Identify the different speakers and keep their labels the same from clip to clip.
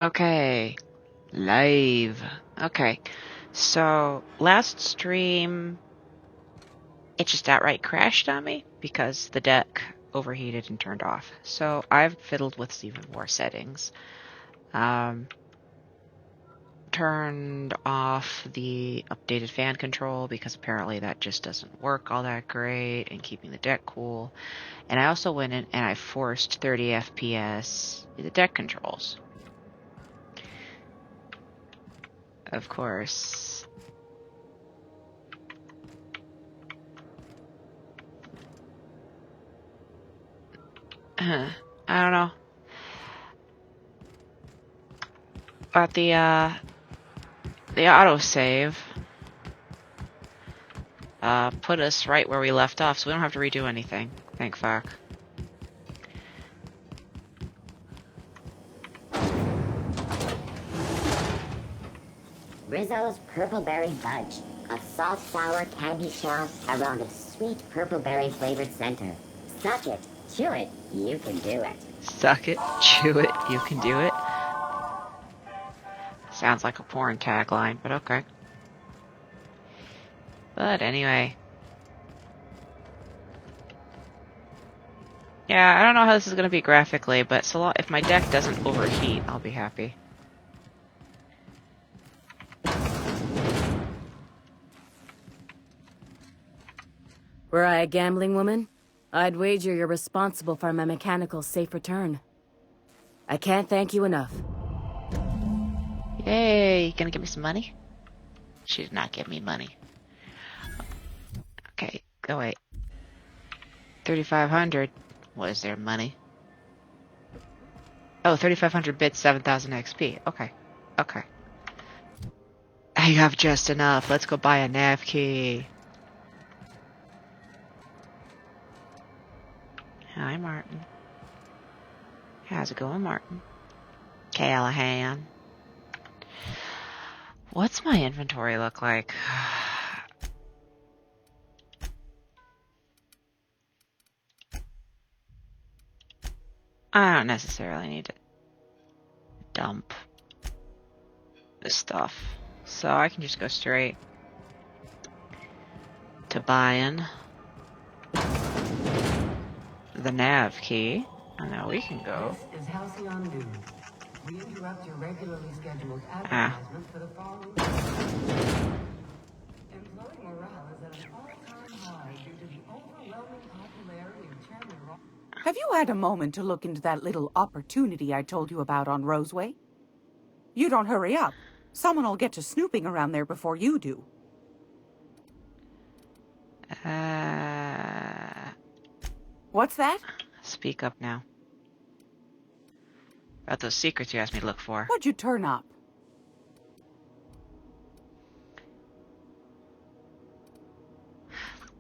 Speaker 1: Okay, live. Okay, so last stream, it just outright crashed on me because the deck overheated and turned off. So I've fiddled with even more settings. Turned off the updated fan control because apparently that just doesn't work all that great in keeping the deck cool. And I also went in and I forced 30 FPS in the deck controls. Of course. I don't know. But the autosave put us right where we left off, so we don't have to redo anything. Thank fuck.
Speaker 2: Rizzo's Purple Berry Fudge, a salt sour candy shell around a sweet purple berry flavored center. Suck it, chew it, you can do it.
Speaker 1: Suck it, chew it, you can do it. Sounds like a porn tagline, but okay. But anyway. Yeah, I don't know how this is going to be graphically, but so long, if my deck doesn't overheat, I'll be happy.
Speaker 3: Were I a gambling woman, I'd wager you're responsible for my mechanical safe return. I can't thank you enough.
Speaker 1: Yay, you gonna give me some money? She did not give me money. Okay, go wait. 3,500. Was there money? Oh, 3,500 bits, 7,000 XP. Okay. Okay. I have just enough. Let's go buy a nav key. Hi, Martin. How's it going, Martin? Callahan. What's my inventory look like? I don't necessarily need to dump this stuff. So I can just go straight to buying the nav key. And now we can go.
Speaker 4: This is Halcyon News. We interrupt your regularly scheduled advertisement for the following. Employee morale is at an all-time high due to the overwhelming popularity of Chairman Ross.
Speaker 5: Have you had a moment to look into that little opportunity I told you about on Roseway? You don't hurry up. Someone will get to snooping around there before you do. What's that?
Speaker 1: Speak up now. About those secrets you asked me to look for.
Speaker 5: What'd you turn up?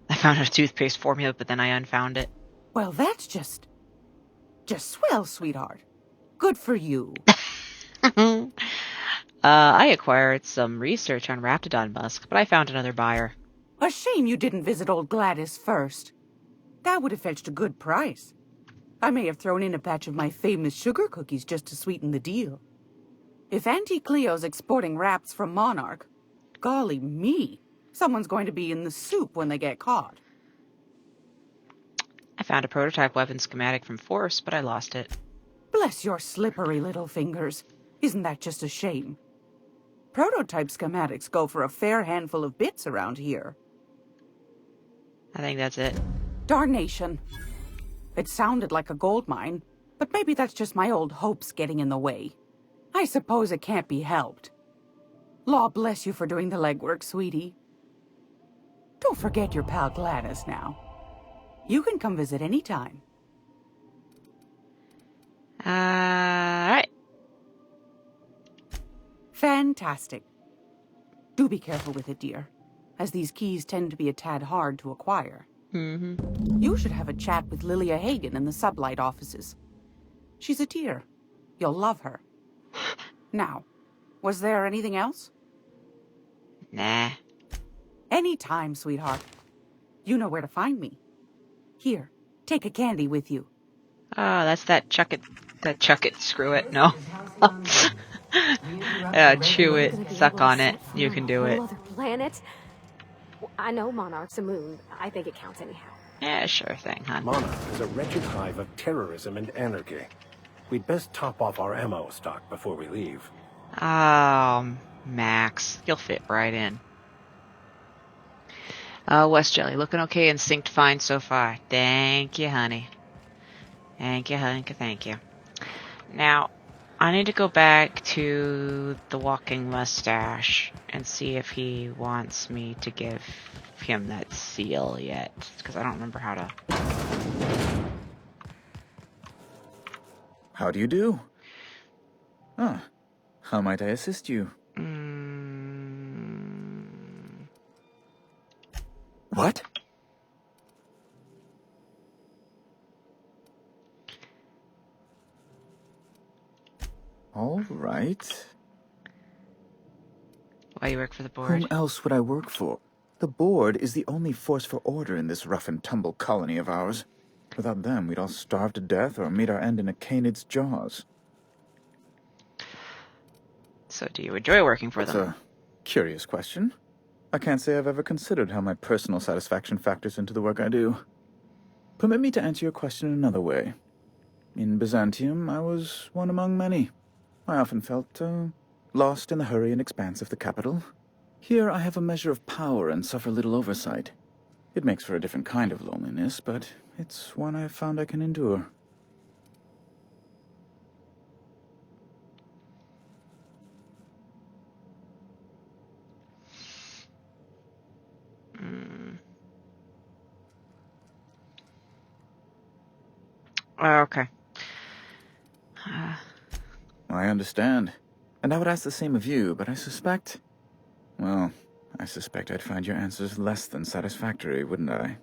Speaker 1: I found a toothpaste formula, but then I unfound it.
Speaker 5: Well, that's just swell, sweetheart. Good for you.
Speaker 1: I acquired some research on Raptidon musk, but I found another buyer.
Speaker 5: A shame you didn't visit old Gladys first. That would have fetched a good price. I may have thrown in a batch of my famous sugar cookies just to sweeten the deal. If Auntie Cleo's exporting wraps from Monarch, golly me, someone's going to be in the soup when they get caught.
Speaker 1: I found a prototype weapon schematic from Force, but I lost it.
Speaker 5: Bless your slippery little fingers. Isn't that just a shame? Prototype schematics go for a fair handful of bits around here.
Speaker 1: I think that's it.
Speaker 5: Darnation. It sounded like a gold mine, but maybe that's just my old hopes getting in the way. I suppose it can't be helped. Law bless you for doing the legwork, sweetie. Don't forget your pal Gladys now. You can come visit any time.
Speaker 1: Alright.
Speaker 5: Fantastic. Do be careful with it, dear, as these keys tend to be a tad hard to acquire. You should have a chat with Lilia Hagen in the Sublight offices. She's a dear. You'll love her. Now, was there anything else?
Speaker 1: Nah.
Speaker 5: Any time, sweetheart. You know where to find me. Here, take a candy with you.
Speaker 1: Oh, that's that chuck it, screw it, no.
Speaker 4: This is Halcyon News.
Speaker 1: chew
Speaker 3: Am I
Speaker 1: it,
Speaker 3: gonna be
Speaker 1: suck
Speaker 3: able to
Speaker 1: on it.
Speaker 3: set foot
Speaker 1: You
Speaker 3: on
Speaker 1: can
Speaker 3: a
Speaker 1: do
Speaker 3: whole
Speaker 1: it.
Speaker 3: other planet? I know Monarch's a moon. I think it counts anyhow.
Speaker 1: Yeah, sure thing, hon.
Speaker 6: Monarch is a wretched hive of terrorism and anarchy. We'd best top off our ammo stock before we leave.
Speaker 1: Max, you'll fit right in. West Jelly, looking okay and synced fine so far. Thank you, honey. Thank you, honey. Thank you. Now, I need to go back to the walking mustache and see if he wants me to give him that seal yet, because I don't remember how to.
Speaker 7: How do you do? Ah, how might I assist you? What? All right.
Speaker 1: Why you work for the board?
Speaker 7: Whom else would I work for? The board is the only force for order in this rough and tumble colony of ours. Without them, we'd all starve to death or meet our end in a canid's jaws.
Speaker 1: So do you enjoy working for
Speaker 7: That's
Speaker 1: them?
Speaker 7: a curious question. I can't say I've ever considered how my personal satisfaction factors into the work I do. Permit me to answer your question another way. In Byzantium, I was one among many. I often felt lost in the hurry and expanse of the capital. Here I have a measure of power and suffer little oversight. It makes for a different kind of loneliness, but it's one I've found I can endure.
Speaker 1: Okay.
Speaker 7: I understand. And I would ask the same of you, but I suspect... Well, I suspect I'd find your answers less than satisfactory, wouldn't I?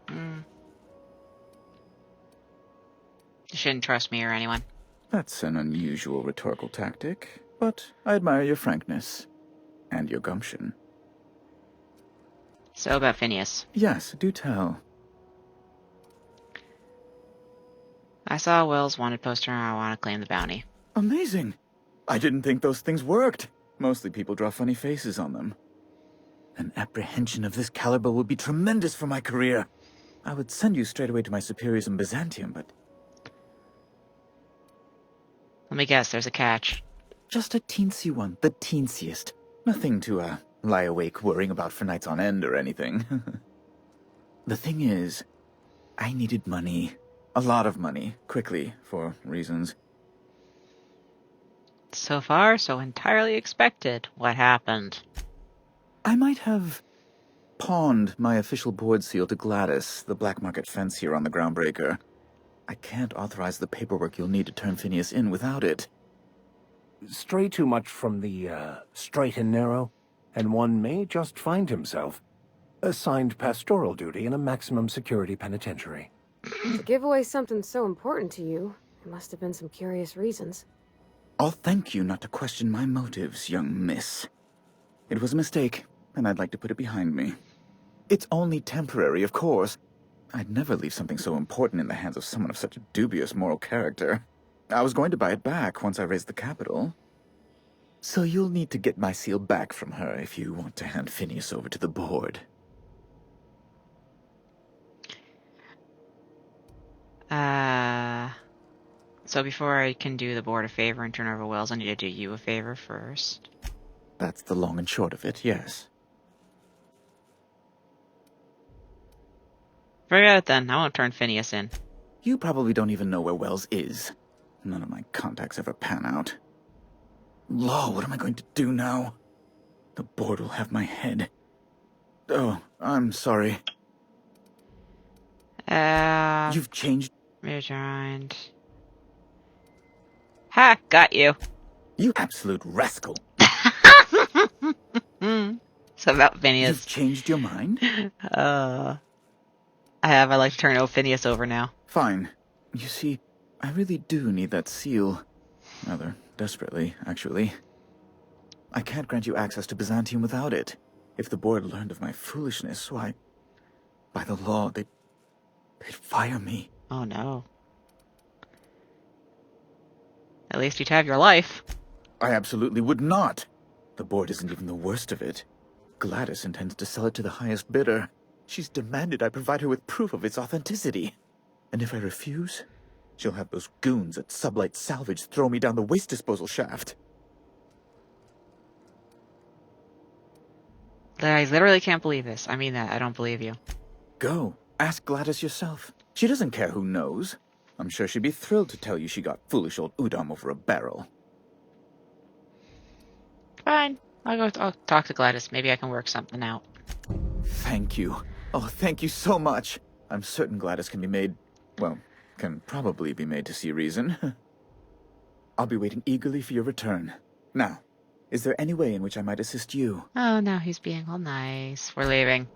Speaker 1: You shouldn't trust me or anyone.
Speaker 7: That's an unusual rhetorical tactic, but I admire your frankness. And your gumption.
Speaker 1: So about Phineas.
Speaker 7: Yes, do tell.
Speaker 1: I saw Will's wanted poster and I want to claim the bounty.
Speaker 7: Amazing! I didn't think those things worked. Mostly people draw funny faces on them. An apprehension of this caliber would be tremendous for my career. I would send you straight away to my superiors in Byzantium, but...
Speaker 1: Let me guess, there's a catch.
Speaker 7: Just a teensy one, the teensiest. Nothing to, lie awake worrying about for nights on end or anything. The thing is, I needed money. A lot of money, quickly, for reasons.
Speaker 1: So far, so entirely expected. What happened?
Speaker 7: I might have pawned my official board seal to Gladys, the black market fence here on the Groundbreaker. I can't authorize the paperwork you'll need to turn Phineas in without it.
Speaker 6: Stray too much from the, straight and narrow, and one may just find himself assigned pastoral duty in a maximum security penitentiary.
Speaker 3: To give away something so important to you, there must have been some curious reasons.
Speaker 7: I'll thank you not to question my motives, young miss. It was a mistake, and I'd like to put it behind me. It's only temporary, of course. I'd never leave something so important in the hands of someone of such a dubious moral character. I was going to buy it back once I raised the capital. So you'll need to get my seal back from her if you want to hand Phineas over to the board.
Speaker 1: So before I can do the board a favor and turn over Wells, I need to do you a favor first.
Speaker 7: That's the long and short of it, yes.
Speaker 1: Forget it then. I won't turn Phineas in.
Speaker 7: You probably don't even know where Wells is. None of my contacts ever pan out. Law, what am I going to do now? The board will have my head. Oh, I'm sorry. You've changed.
Speaker 1: Rejoined. Ha! Got you.
Speaker 7: You absolute rascal.
Speaker 1: So about Phineas.
Speaker 7: You've changed your mind?
Speaker 1: I have. I like to turn Phineas over now.
Speaker 7: Fine. You see, I really do need that seal. Rather desperately, actually. I can't grant you access to Byzantium without it. If the board learned of my foolishness, why... By the law, they'd fire me.
Speaker 1: Oh no. At least you'd have your life.
Speaker 7: I absolutely would not. The board isn't even the worst of it. Gladys intends to sell it to the highest bidder. She's demanded I provide her with proof of its authenticity. And if I refuse, she'll have those goons at Sublight Salvage throw me down the waste disposal shaft.
Speaker 1: I literally can't believe this. I mean that. I don't believe you.
Speaker 7: Go. Ask Gladys yourself. She doesn't care who knows. I'm sure she'd be thrilled to tell you she got foolish old Udom over a barrel.
Speaker 1: Fine. I'll talk to Gladys. Maybe I can work something out.
Speaker 7: Thank you. Oh, thank you so much. I'm certain Gladys can be made, well, can probably be made to see reason. I'll be waiting eagerly for your return. Now, is there any way in which I might assist you?
Speaker 1: Oh, now he's being all nice. We're leaving.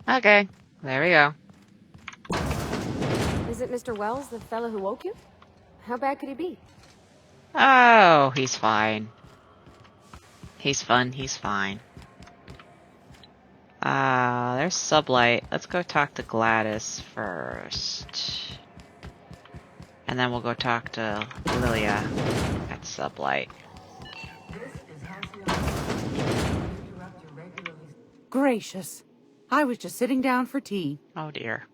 Speaker 1: Okay. There we go.
Speaker 8: Is it Mr. Wells, the fellow who woke you? How bad could he be?
Speaker 1: Oh, he's fine. He's fun. He's fine. There's Sublight. Let's go talk to Gladys first. And then we'll go talk to Lilia at Sublight.
Speaker 4: This is Halcyon. Interrupt your regularly.
Speaker 5: Gracious. I was just sitting down for tea.
Speaker 1: Oh dear.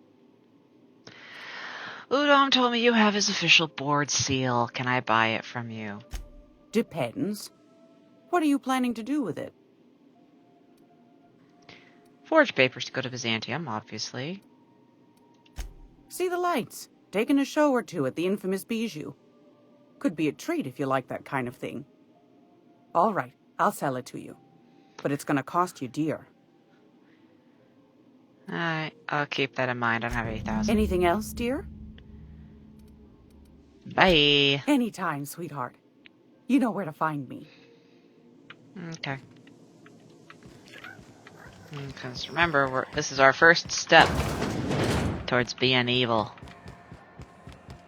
Speaker 1: Udom told me you have his official board seal. Can I buy it from you?
Speaker 5: Depends. What are you planning to do with it?
Speaker 1: Forge papers to go to Byzantium, obviously.
Speaker 5: See the lights. Taking a show or two at the infamous Bijou. Could be a treat if you like that kind of thing. All right, I'll sell it to you. But it's gonna cost you dear.
Speaker 1: Alright, I'll keep that in mind. I don't have 8,000.
Speaker 5: Anything else, dear?
Speaker 1: Bye.
Speaker 5: Anytime, sweetheart. You know where to find me.
Speaker 1: Okay. Because remember, this is our first step towards being evil.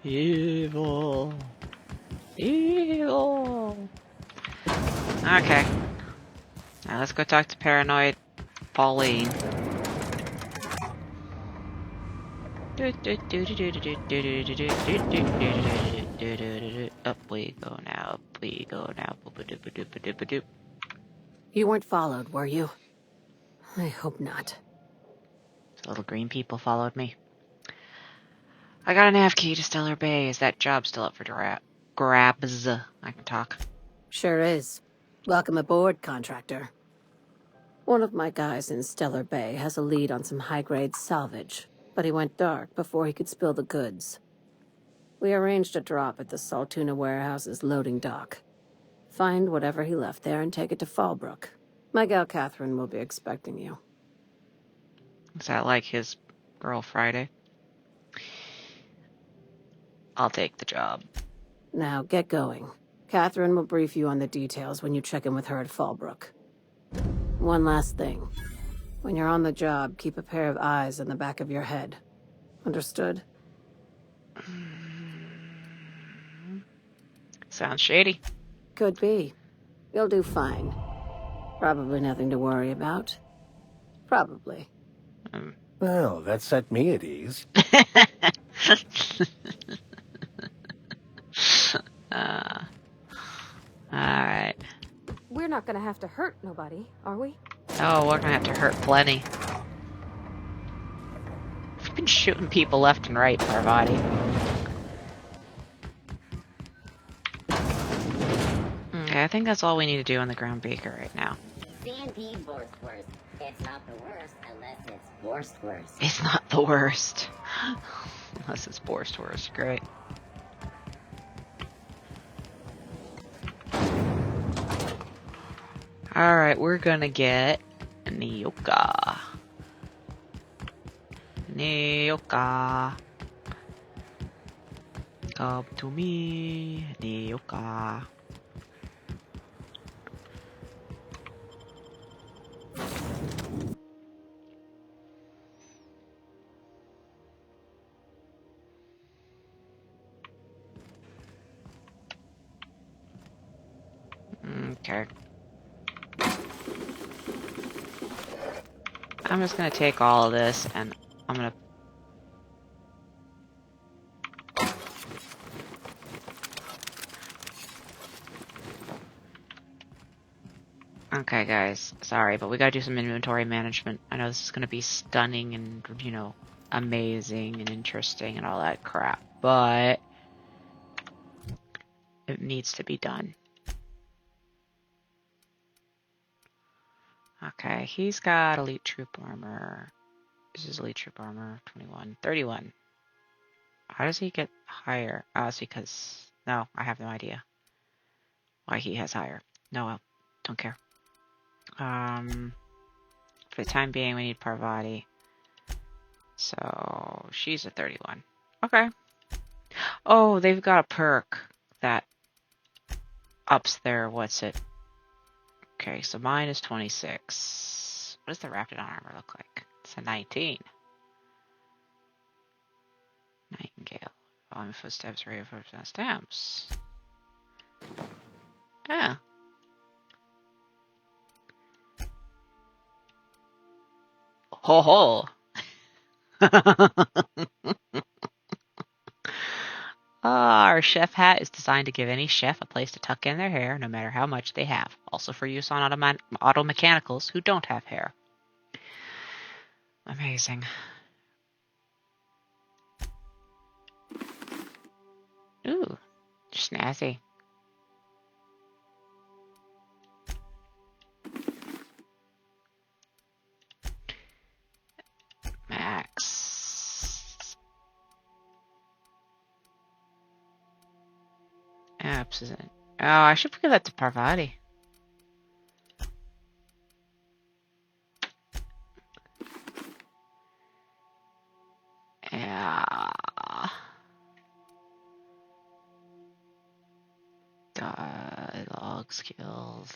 Speaker 1: Evil. Evil. Okay. Now let's go talk to Paranoid Pauline. Up we go now, up we go now.
Speaker 3: You weren't followed, were you? I hope not.
Speaker 1: The little green people followed me. I got a nav key to Stellar Bay. Is that job still up for grabs? I can talk.
Speaker 3: Sure is. Welcome aboard, contractor. One of my guys in Stellar Bay has a lead on some high-grade salvage, but he went dark before he could spill the goods. We arranged a drop at the Saltuna warehouse's loading dock. Find whatever he left there and take it to Fallbrook. My gal Catherine will be expecting you.
Speaker 1: Is that like his girl Friday? I'll take the job.
Speaker 3: Now, get going. Catherine will brief you on the details when you check in with her at Fallbrook. One last thing. When you're on the job, keep a pair of eyes in the back of your head. Understood?
Speaker 1: Sounds shady.
Speaker 3: Could be. You'll do fine. Probably nothing to worry about. Probably.
Speaker 6: Well, that set me at ease.
Speaker 1: Alright.
Speaker 8: We're not gonna have to hurt nobody, are we?
Speaker 1: Oh, we're gonna have to hurt plenty. We've been shooting people left and right, Parvati. Okay, I think that's all we need to do on the ground beaker right now.
Speaker 2: C&D Borstwurst. It's not the worst unless it's Borstwurst.
Speaker 1: It's not the worst. Unless it's Borstwurst. Great. Alright, we're gonna get Nyoka. Nyoka. Come to me, Nyoka. Okay. I'm just gonna take all of this and I'm gonna... Okay, guys. Sorry, but we gotta do some inventory management. I know this is gonna be stunning and, you know, amazing and interesting and all that crap, but it needs to be done. Okay, he's got elite troop armor. This is elite troop armor, 21, 31. How does he get higher? Oh, it's because... No, I have no idea why he has higher. No, well, don't care. For the time being, we need Parvati. So, she's a 31. Okay. Oh, they've got a perk that ups their... What's it? Okay, so mine is 26. What does the Raptidon armor look like? It's a 19. Nightingale. Volume footsteps, rate of stamps. Yeah. Ho ho! Our chef hat is designed to give any chef a place to tuck in their hair, no matter how much they have. Also for use on auto mechanicals who don't have hair. Amazing. Ooh, snazzy. Max. Apps isn't. Oh, I should give that to Parvati. Yeah. Dialogue skills.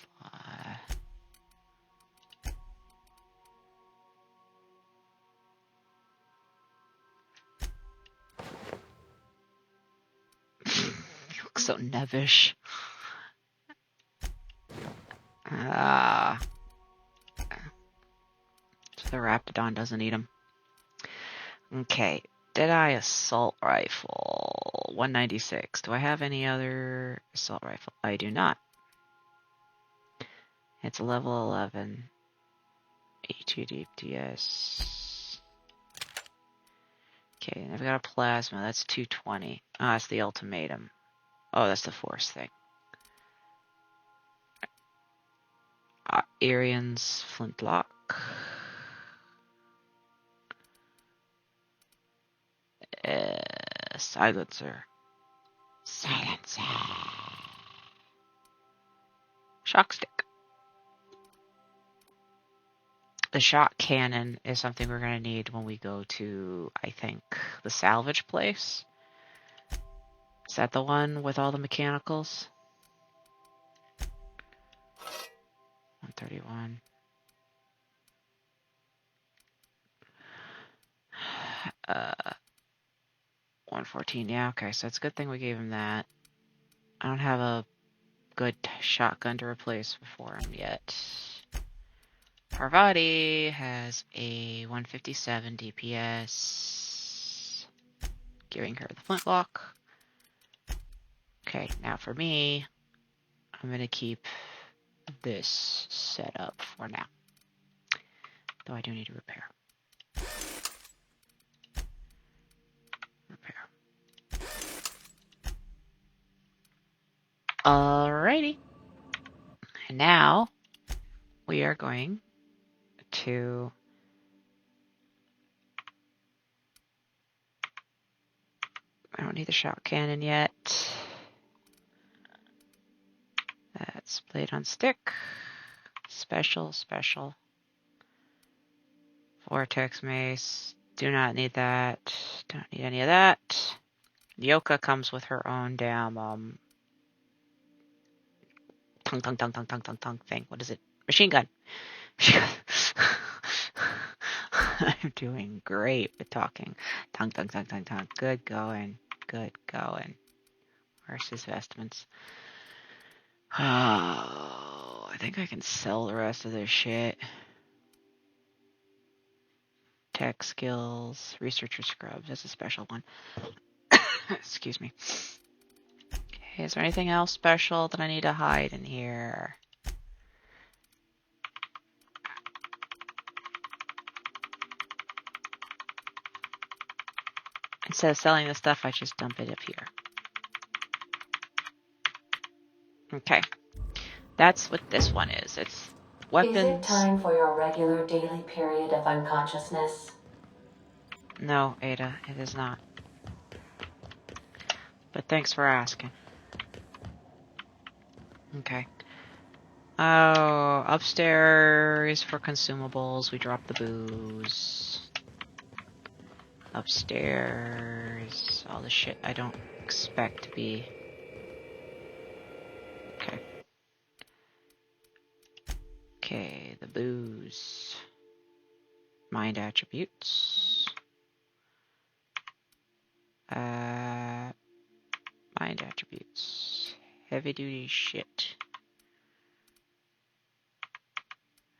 Speaker 1: You look so nebbish. So the Raptidon doesn't eat him. Okay. Deadeye assault rifle. 196. Do I have any other assault rifle? I do not. It's a level 11. 82 DPS. Okay, I've got a plasma. That's 220. Oh, that's the ultimatum. Oh, that's the force thing. Arian's flintlock. Silencer. Silencer. Shock stick. The shot cannon is something we're going to need when we go to, I think, the salvage place. Is that the one with all the mechanicals? 131. 114. Yeah, okay. So it's a good thing we gave him that. I don't have a good shotgun to replace for him yet. Parvati has a 157 DPS. Giving her the flintlock. Okay, now for me, I'm going to keep this set up for now. Though I do need to repair. Alrighty. And now we are going to I don't need the shot cannon yet. That's blade on stick. Special. Vortex mace. Do not need that. Don't need any of that. Yoka comes with her own damn tongue thing. What is it? Machine gun. I'm doing great with talking. Tongue. Good going. Where's his vestments? Oh, I think I can sell the rest of this shit. Tech skills, researcher scrubs. That's a special one. Excuse me. Okay, is there anything else special that I need to hide in here? instead of selling the stuff, I just dump it up here. Okay. That's what this one is. It's weapons.
Speaker 9: Is it time for your regular daily period of unconsciousness?
Speaker 1: No, Ada, it is not. But thanks for asking. Okay. Oh, upstairs for consumables, we drop the booze. Upstairs, all the shit I don't expect to be. Okay. Okay, the booze. Mind attributes. Mind attributes. Heavy duty shit.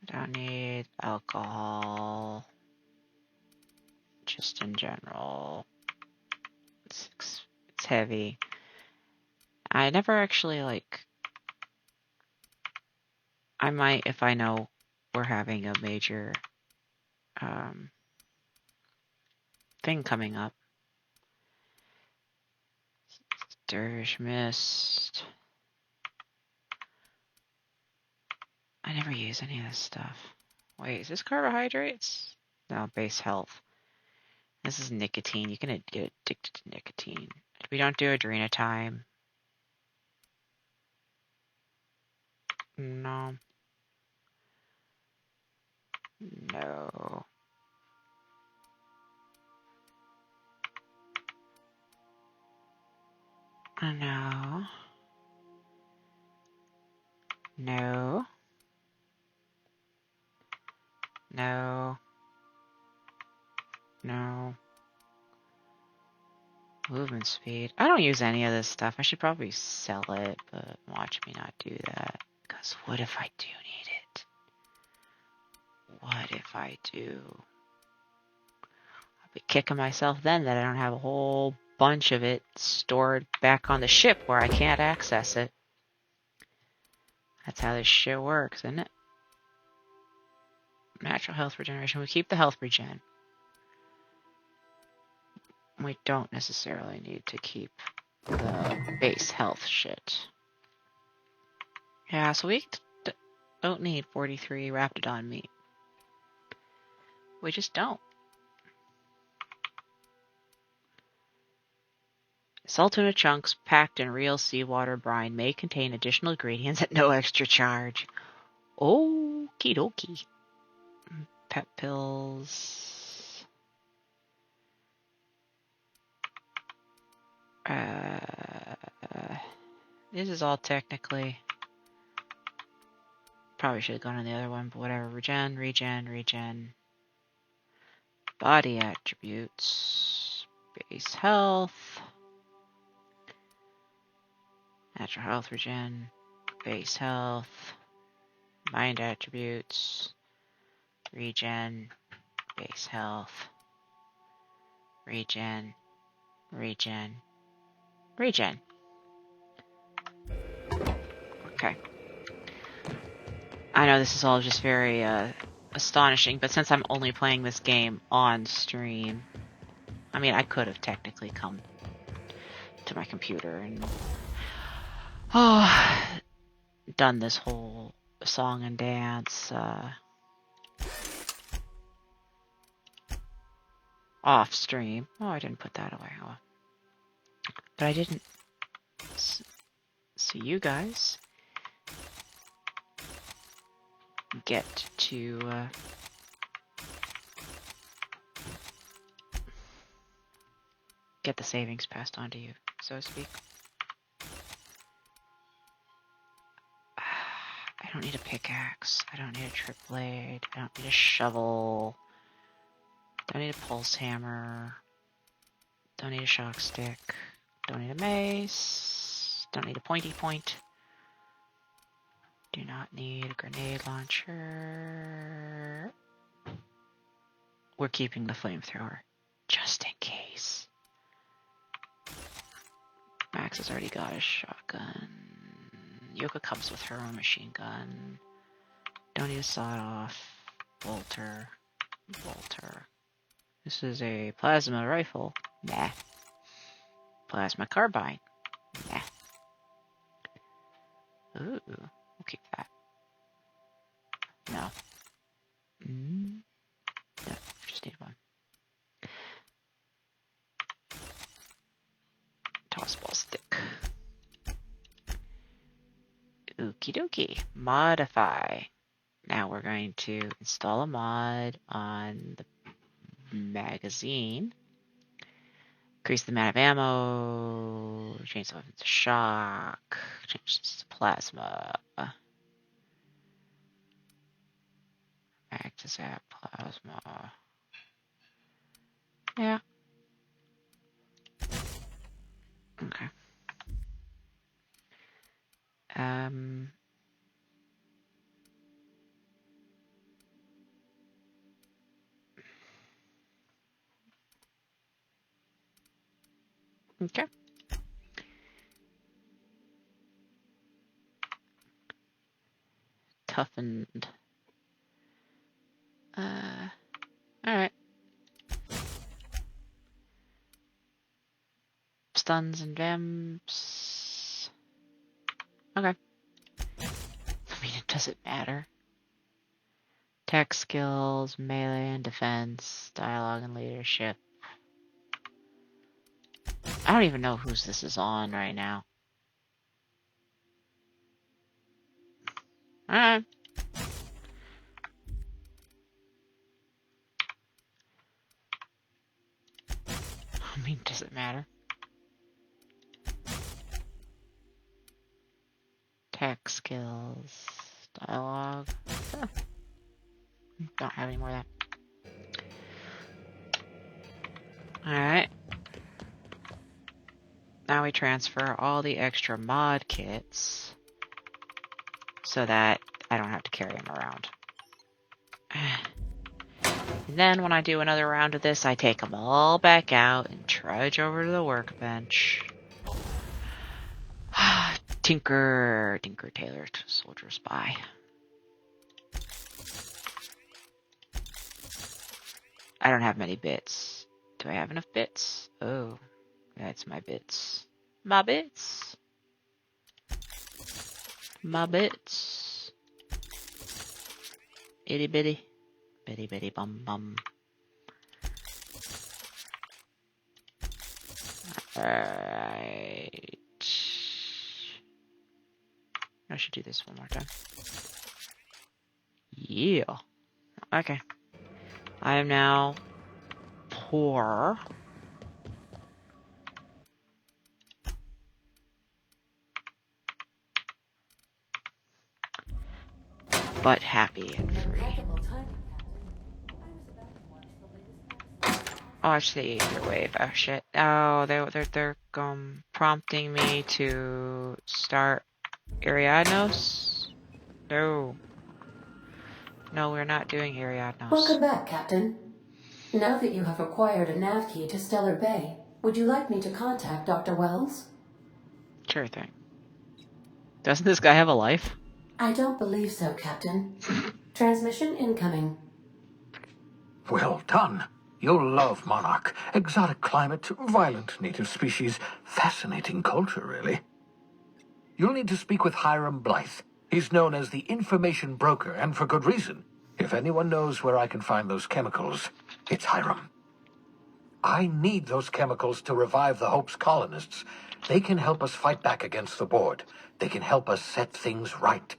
Speaker 1: I don't need alcohol. Just in general. It's heavy. I never actually I might if I know we're having a major thing coming up. Stirrish Mist. I never use any of this stuff. Wait, is this carbohydrates? No, base health. This is nicotine. You can get addicted to nicotine. We don't do Adrena time. No. No. No. No. No. No. Movement speed. I don't use any of this stuff. I should probably sell it, but watch me not do that. Because what if I do need it? What if I do? I'll be kicking myself then that I don't have a whole bunch of it stored back on the ship where I can't access it. That's how this shit works, isn't it? Natural health regeneration. We keep the health regen. We don't necessarily need to keep the base health shit. Yeah, so we don't need 43 Raptidon meat. We just don't. Salt tuna chunks packed in real seawater brine may contain additional ingredients at no extra charge. Okie dokie. Pet pills. This is all technically... Probably should have gone on the other one, but whatever. Regen. Body attributes. Base health. Natural health regen. Base health. Mind attributes. Regen. Base health. Regen. Okay. I know this is all just very astonishing, but since I'm only playing this game on stream, I mean, I could have technically come to my computer and done this whole song and dance off stream. Oh, I didn't put that away. Oh. But I didn't. So you guys get to get the savings passed on to you, so to speak. I don't need a pickaxe. I don't need a trip blade. I don't need a shovel. Don't need a pulse hammer. Don't need a shock stick. Don't need a mace. Don't need a pointy point. Do not need a grenade launcher. We're keeping the flamethrower, just in case. Max has already got a shotgun. Yoka comes with her own machine gun. Don't need a sawed-off. Bolter. This is a plasma rifle. Nah. Plasma carbine. Nah. Ooh, we'll keep that. No. No, just need one. Toss ball stick. Okie dokie. Modify. Now we're going to install a mod on the magazine. Increase the amount of ammo. Change the weapons to shock. Change this to plasma. Back to that plasma. Yeah. Okay. Okay. Toughened. Alright. Stuns and vamps. Okay. I mean, it doesn't matter. Tech skills, melee and defense, dialogue and leadership. I don't even know whose this is on right now. Alright. I mean, does it matter? Tech skills, dialogue. Huh. Don't have any more of that. Alright. Now we transfer all the extra mod kits so that I don't have to carry them around. And then when I do another round of this, I take them all back out and trudge over to the workbench. Tinker Tailor, Soldier Spy. I don't have many bits. Do I have enough bits? Oh, that's my bits. My bits. My bits. Itty bitty. Bitty bitty bum bum. Alright. I should do this one more time. Yeah. Okay. I am now poor. But happy and free. Oh, actually, your wave. Oh shit. Oh, they're prompting me to start Ariadnos. No. No, we're not doing Ariadnos.
Speaker 3: Welcome back, Captain. Now that you have acquired a nav key to Stellar Bay, would you like me to contact Dr. Wells?
Speaker 1: Sure thing. Doesn't this guy have a life?
Speaker 3: I don't believe so, Captain. Transmission incoming.
Speaker 6: Well done. You'll love Monarch. Exotic climate, violent native species, fascinating culture, really. You'll need to speak with Hiram Blythe. He's known as the information broker, and for good reason. If anyone knows where I can find those chemicals, it's Hiram. I need those chemicals to revive the Hope's colonists. They can help us fight back against the board. They can help us set things right.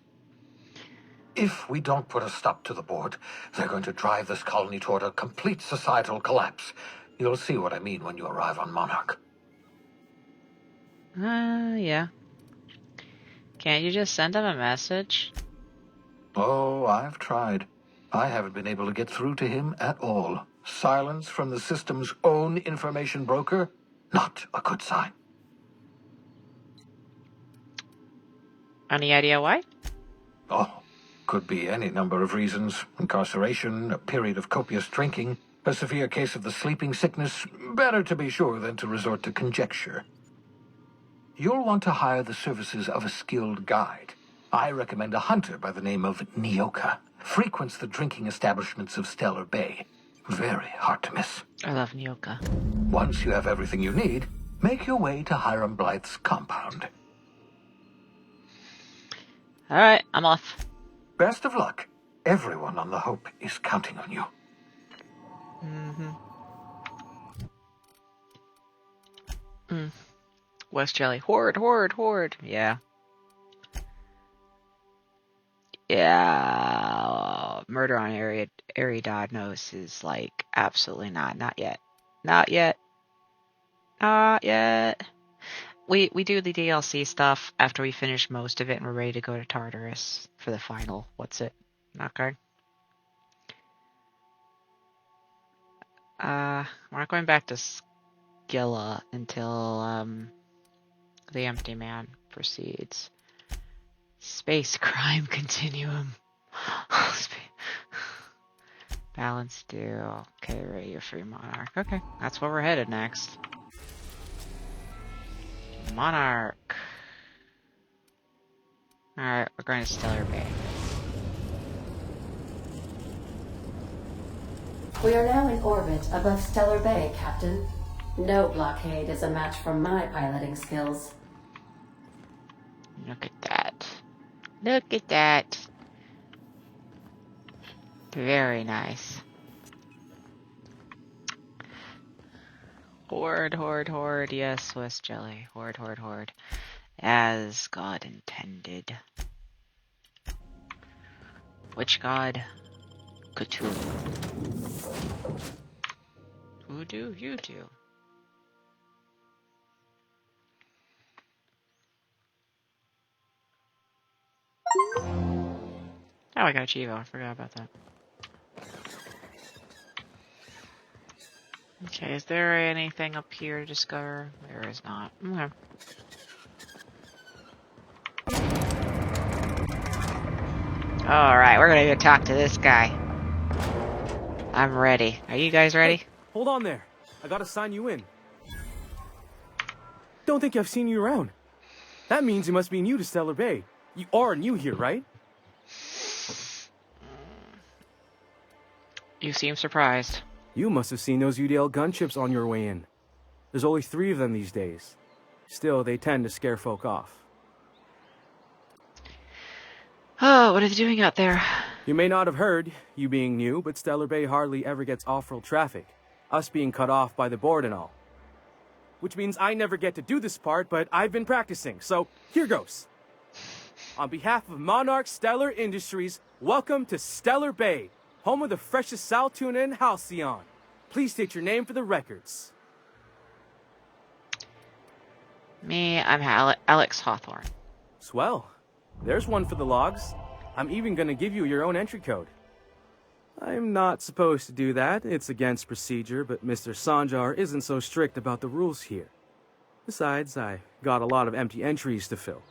Speaker 6: If we don't put a stop to the board, they're going to drive this colony toward a complete societal collapse. You'll see what I mean when you arrive on Monarch.
Speaker 1: Yeah. Can't you just send him a message?
Speaker 6: Oh, I've tried. I haven't been able to get through to him at all. Silence from the system's own information broker? Not a good sign.
Speaker 1: Any idea why?
Speaker 6: Oh, could be any number of reasons. Incarceration, a period of copious drinking, a severe case of the sleeping sickness. Better to be sure than to resort to conjecture. You'll want to hire the services of a skilled guide. I recommend a hunter by the name of Nyoka. Frequents the drinking establishments of Stellar Bay. Very hard to miss.
Speaker 1: I love Nyoka.
Speaker 6: Once you have everything you need, make your way to Hiram Blythe's compound.
Speaker 1: Alright, I'm off.
Speaker 6: Best of luck. Everyone on the Hope is counting on you.
Speaker 1: West Jelly. Horde. Yeah. Yeah. Murder on Eridanos is like absolutely not yet. Not yet. We do the DLC stuff after we finish most of it and we're ready to go to Tartarus for the final. What's it? Okay. We're not going back to Scylla until the Empty Man proceeds. Space crime continuum. Balance due. Okay, Radio Free Monarch. Okay, that's where we're headed next. Monarch. Alright, we're going to Stellar Bay.
Speaker 3: We are now in orbit above Stellar Bay, Captain. No blockade is a match for my piloting skills.
Speaker 1: Look at that. Look at that. Very nice. Horde. Yes, West Jelly. Horde. As God intended. Which god? Cthulhu. Who do you do? Oh, I got a Chivo. I forgot about that. Okay, is there anything up here to discover? There is not. Okay. Alright, we're gonna go talk to this guy. I'm ready. Are you guys ready?
Speaker 10: Hey, hold on there. I gotta sign you in. Don't think I've seen you around. That means you must be new to Stellar Bay. You are new here, right?
Speaker 1: You seem surprised.
Speaker 10: You must have seen those UDL gunships on your way in. There's only 3 of them these days. Still, they tend to scare folk off.
Speaker 1: Oh, what are they doing out there?
Speaker 10: You may not have heard, you being new, but Stellar Bay hardly ever gets off-road traffic. Us being cut off by the board and all. Which means I never get to do this part, but I've been practicing, so here goes. On behalf of Monarch Stellar Industries, welcome to Stellar Bay, home of the freshest sal tuna in Halcyon. Please state your name for the records.
Speaker 1: Me, I'm Alex Hawthorne.
Speaker 10: Swell. There's one for the logs. I'm even gonna give you your own entry code. I'm not supposed to do that. It's against procedure, but Mr. Sanjar isn't so strict about the rules here. Besides, I got a lot of empty entries to fill.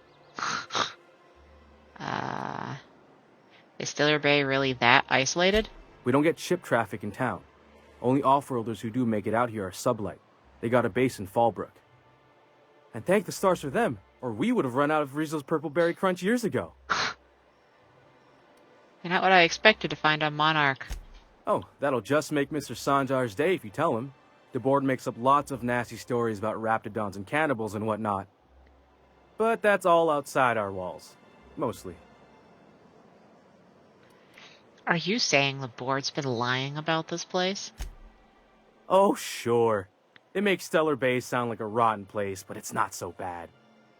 Speaker 1: Is Stellar Bay really that isolated?
Speaker 10: We don't get ship traffic in town. Only off-worlders who do make it out here are Sublight. They got a base in Fallbrook. And thank the stars for them, or we would have run out of Rizzo's Purple Berry Crunch years ago.
Speaker 1: You're not what I expected to find on Monarch.
Speaker 10: Oh, that'll just make Mr. Sanjar's day if you tell him. The board makes up lots of nasty stories about raptidons and cannibals and whatnot. But that's all outside our walls. Mostly.
Speaker 1: Are you saying the board's been lying about this place?
Speaker 10: Oh, sure. It makes Stellar Bay sound like a rotten place, but it's not so bad.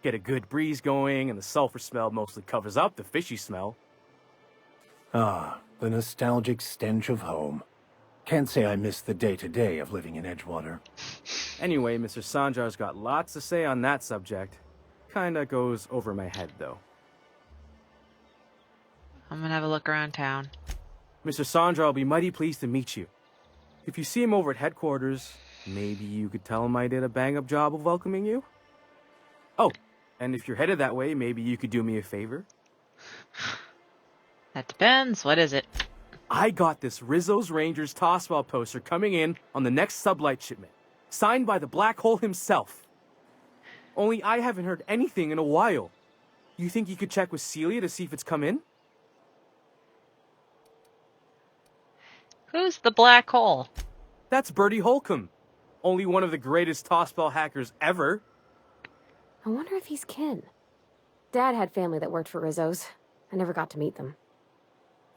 Speaker 10: Get a good breeze going, and the sulfur smell mostly covers up the fishy smell.
Speaker 11: Ah, the nostalgic stench of home. Can't say I miss the day-to-day of living in Edgewater.
Speaker 10: Anyway, Mr. Sanjar's got lots to say on that subject. Kinda goes over my head, though.
Speaker 1: I'm gonna have a look around town.
Speaker 10: Mr. Sanjar will be mighty pleased to meet you. If you see him over at headquarters, maybe you could tell him I did a bang-up job of welcoming you? Oh, and if you're headed that way, maybe you could do me a favor?
Speaker 1: That depends. What is it?
Speaker 10: I got this Rizzo's Rangers Tossball poster coming in on the next Sublight shipment, signed by the Black Hole himself. Only I haven't heard anything in a while. You think you could check with Celia to see if it's come in?
Speaker 1: Who's the black hole?
Speaker 10: That's Bertie Holcomb. Only one of the greatest tossball hackers ever.
Speaker 8: I wonder if he's kin. Dad had family that worked for Rizzo's. I never got to meet them.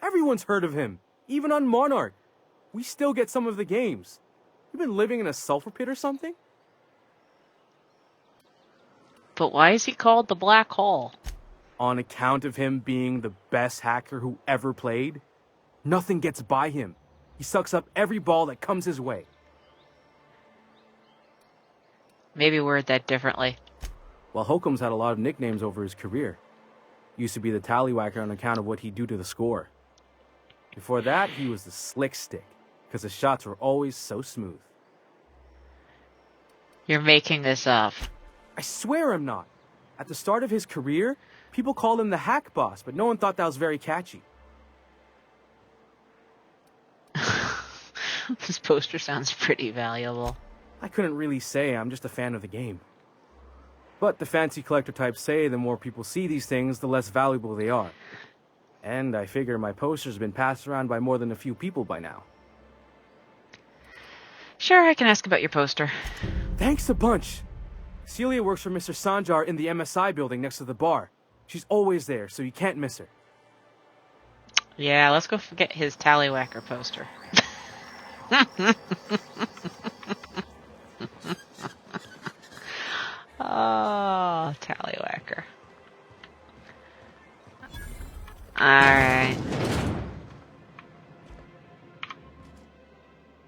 Speaker 10: Everyone's heard of him, even on Monarch. We still get some of the games. You been living in a sulfur pit or something?
Speaker 1: But why is he called the black hole?
Speaker 10: On account of him being the best hacker who ever played. Nothing gets by him. He sucks up every ball that comes his way.
Speaker 1: Maybe word that differently.
Speaker 10: Well, Holcomb's had a lot of nicknames over his career. Used to be the tallywhacker on account of what he'd do to the score. Before that, he was the slick stick, because his shots were always so smooth.
Speaker 1: You're making this up.
Speaker 10: I swear I'm not. At the start of his career, people called him the hack boss, but no one thought that was very catchy.
Speaker 1: This poster sounds pretty valuable.
Speaker 10: I couldn't really say, I'm just a fan of the game. But the fancy collector types say the more people see these things, the less valuable they are. And I figure my poster's been passed around by more than a few people by now.
Speaker 1: Sure, I can ask about your poster.
Speaker 10: Thanks a bunch. Celia works for Mr. Sanjar in the MSI building next to the bar. She's always there, so you can't miss her.
Speaker 1: Yeah, let's go forget his tallywhacker poster. Oh, tallywhacker. Alright.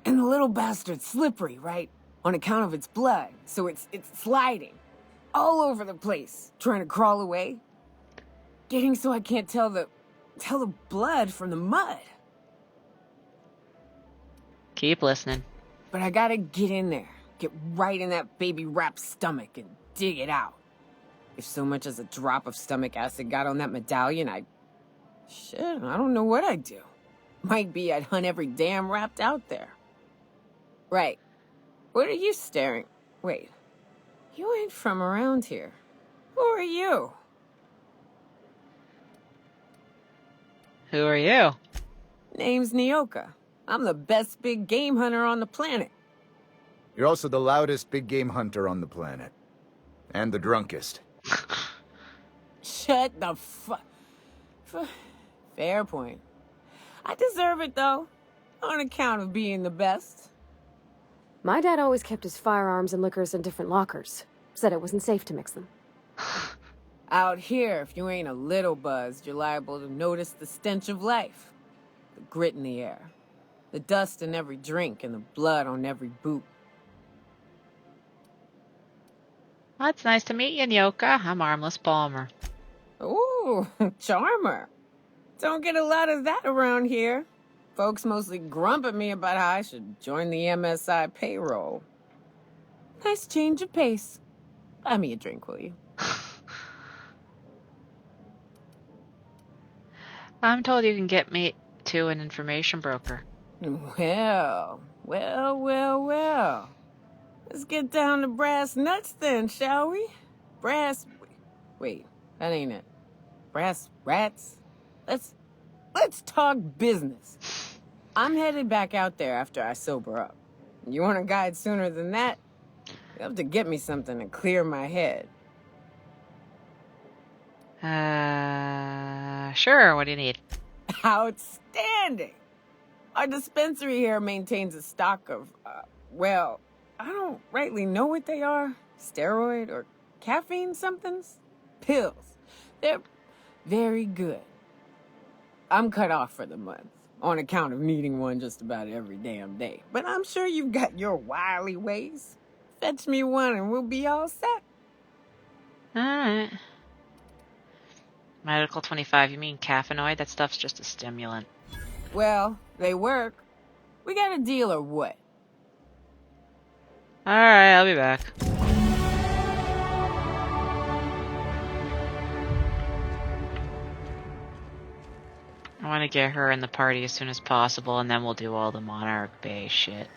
Speaker 12: And the little bastard's slippery, right? On account of its blood, so it's sliding. All over the place, trying to crawl away. Getting so I can't tell the blood from the mud.
Speaker 1: Keep listening.
Speaker 12: But I gotta get in there. Get right in that baby rap's stomach and dig it out. If so much as a drop of stomach acid got on that medallion, shit, I don't know what I'd do. Might be I'd hunt every damn Rapt out there. Right. What are you staring? Wait. You ain't from around here. Who are you?
Speaker 1: Who are you?
Speaker 12: Name's Nyoka. I'm the best big game hunter on the planet.
Speaker 13: You're also the loudest big game hunter on the planet. And the drunkest.
Speaker 12: Shut the Fair point. I deserve it, though. On account of being the best.
Speaker 8: My dad always kept his firearms and liquors in different lockers. Said it wasn't safe to mix them.
Speaker 12: Out here, if you ain't a little buzzed, you're liable to notice the stench of life. The grit in the air. The dust in every drink and the blood on every boot.
Speaker 1: Well, it's nice to meet you, Nyoka. I'm Armless Palmer.
Speaker 12: Ooh, charmer. Don't get a lot of that around here. Folks mostly grump at me about how I should join the MSI payroll. Nice change of pace. Buy me a drink, will you?
Speaker 1: I'm told you can get me to an information broker.
Speaker 12: Well. Let's get down to brass nuts then, shall we? Wait, that ain't it. Brass rats? Let's talk business. I'm headed back out there after I sober up. You want a guide sooner than that? You have to get me something to clear my head.
Speaker 1: Sure, what do you need?
Speaker 12: Outstanding! Our dispensary here maintains a stock of, well, I don't rightly know what they are. Steroid or caffeine somethings? Pills. They're very good. I'm cut off for the month, on account of needing one just about every damn day. But I'm sure you've got your wily ways. Fetch me one and we'll be all set.
Speaker 1: Alright. Medical 25, you mean caffeinoid? That stuff's just a stimulant.
Speaker 12: Well, they work. We got a deal or what?
Speaker 1: Alright, I'll be back. I want to get her in the party as soon as possible, and then we'll do all the Monarch Bay shit.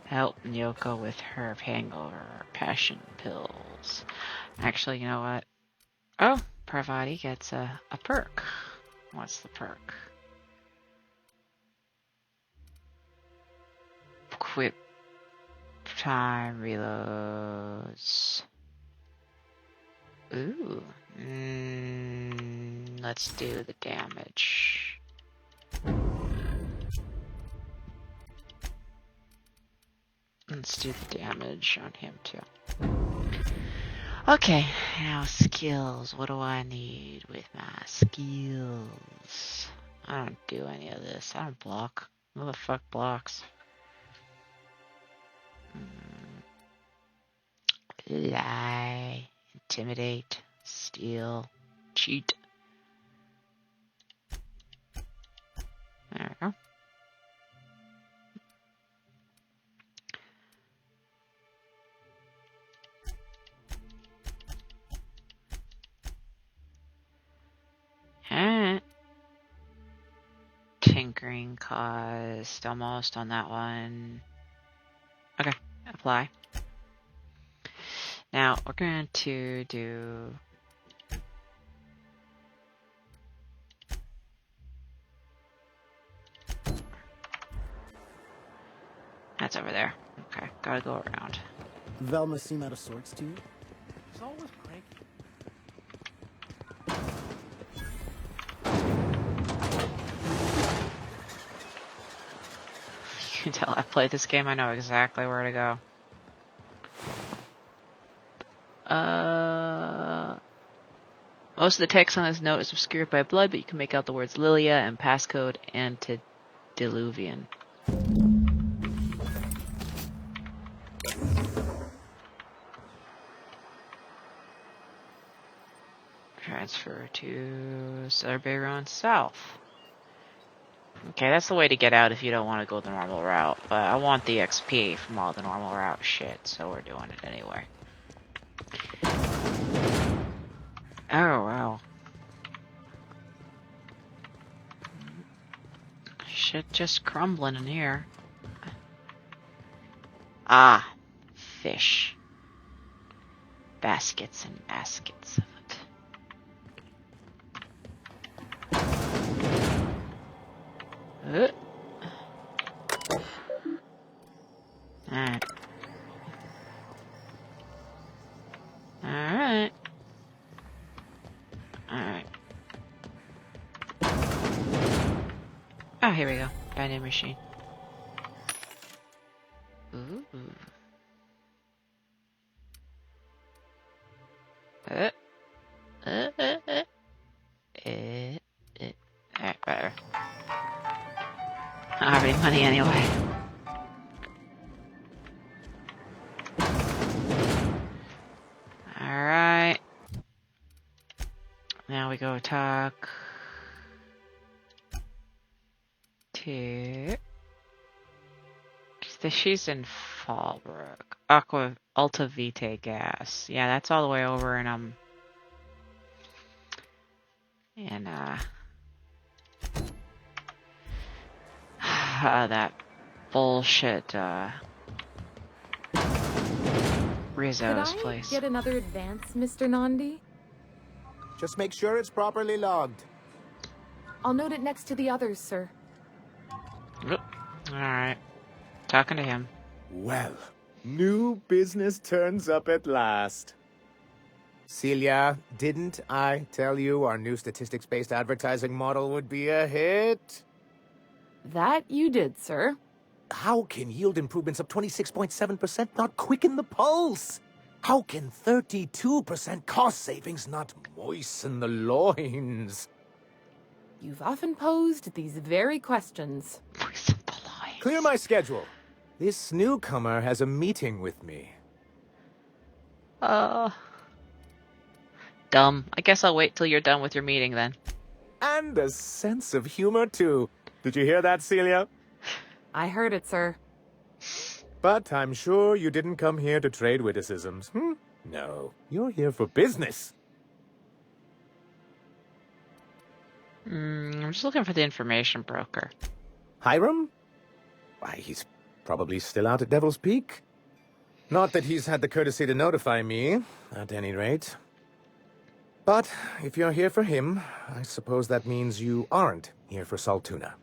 Speaker 1: Help Nyoka with her hangover, passion pills. Actually, you know what? Oh, Parvati gets a perk. What's the perk? Equip time reloads. Ooh. Let's do the damage. Let's do the damage on him too. Okay, now skills. What do I need with my skills? I don't do any of this. I don't block. Who the fuck blocks? Lie, intimidate, steal, cheat. There we go. Tinkering cost almost on that one. Okay, apply. Now we're going to do that's over there. Okay, gotta go around.
Speaker 14: Velma seem out of sorts to you?
Speaker 10: It's always cranky.
Speaker 1: You can tell I've played this game, I know exactly where to go. Most of the text on this note is obscured by blood, but you can make out the words Lilia and passcode Antediluvian. Transfer to Stellar Bay Road South. Okay, that's the way to get out if you don't want to go the normal route, but I want the XP from all the normal route shit, so we're doing it anyway. Oh, wow. Shit just crumbling in here. Ah, fish. Baskets and baskets of it. Alright. Alright. Alright. Oh, here we go. Vending machine. Ooh. Alright, whatever. I don't have any money anyway. Alright. Now we go talk to... She's in Fallbrook. Aqua Alta Vitae gas. Yeah, that's all the way over in that bullshit Rizzo's place.
Speaker 8: Get another advance, Mr. Nandi?
Speaker 13: Just make sure it's properly logged.
Speaker 8: I'll note it next to the others, sir.
Speaker 1: Alright. Talking to him.
Speaker 15: Well, new business turns up at last.
Speaker 13: Celia, didn't I tell you our new statistics-based advertising model would be a hit?
Speaker 8: That you did, sir.
Speaker 13: How can yield improvements of 26.7% not quicken the pulse? How can 32% cost savings not moisten the loins?
Speaker 8: You've often posed these very questions.
Speaker 13: Clear my schedule. This newcomer has a meeting with me.
Speaker 1: Dumb. I guess I'll wait till you're done with your meeting then.
Speaker 15: And a sense of humor, too. Did you hear that, Celia?
Speaker 8: I heard it, sir.
Speaker 15: But I'm sure you didn't come here to trade witticisms, No, you're here for business.
Speaker 1: I'm just looking for the information broker.
Speaker 15: Hiram? Why, he's probably still out at Devil's Peak. Not that he's had the courtesy to notify me, at any rate. But if you're here for him, I suppose that means you aren't here for Saltuna.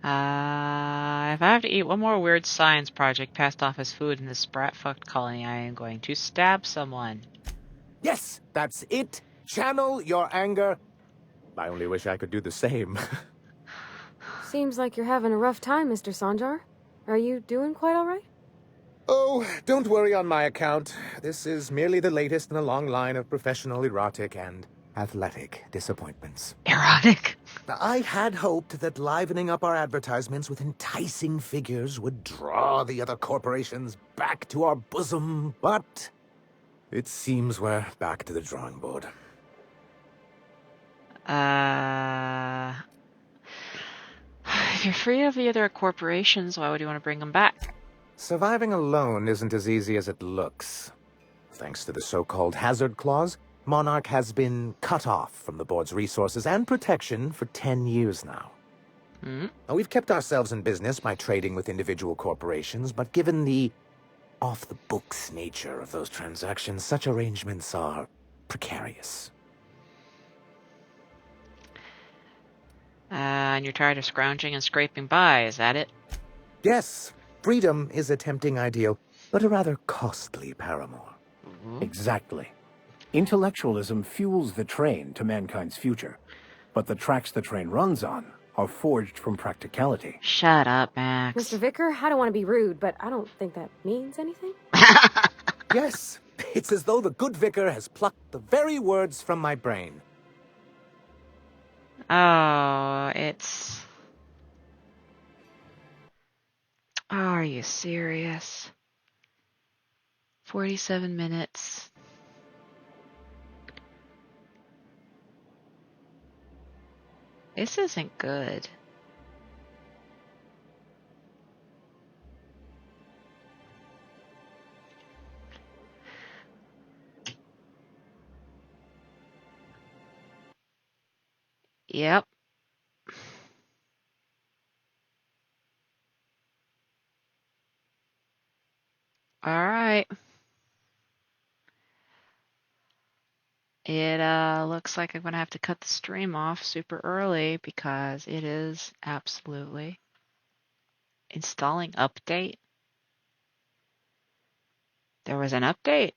Speaker 1: If I have to eat one more weird science project passed off as food in this sprat-fucked colony, I am going to stab someone.
Speaker 15: Yes, that's it. Channel your anger. I only wish I could do the same.
Speaker 8: Seems like you're having a rough time, Mr. Sanjar. Are you doing quite all right?
Speaker 15: Oh, don't worry on my account. This is merely the latest in a long line of professional erotic and athletic disappointments.
Speaker 1: Erotic?
Speaker 15: I had hoped that livening up our advertisements with enticing figures would draw the other corporations back to our bosom, but it seems we're back to the drawing board.
Speaker 1: If you're free of the other corporations, why would you want to bring them back?
Speaker 15: Surviving alone isn't as easy as it looks. Thanks to the so-called hazard clause, Monarch has been cut off from the board's resources and protection for 10 years now. Now, we've kept ourselves in business by trading with individual corporations, but given the off-the-books nature of those transactions, such arrangements are precarious.
Speaker 1: And you're tired of scrounging and scraping by, is that it?
Speaker 15: Yes, freedom is a tempting ideal, but a rather costly paramour.
Speaker 11: Exactly. Intellectualism fuels the train to mankind's future, but the tracks the train runs on are forged from practicality.
Speaker 1: Shut up, Max.
Speaker 8: Mr. Vicker, I don't want to be rude, but I don't think that means anything.
Speaker 15: Yes, it's as though the good vicar has plucked the very words from my brain.
Speaker 1: Oh, it's... Oh, are you serious? 47 minutes. This isn't good. Yep. All right. It looks like I'm gonna have to cut the stream off super early because it is absolutely installing update. There was an update.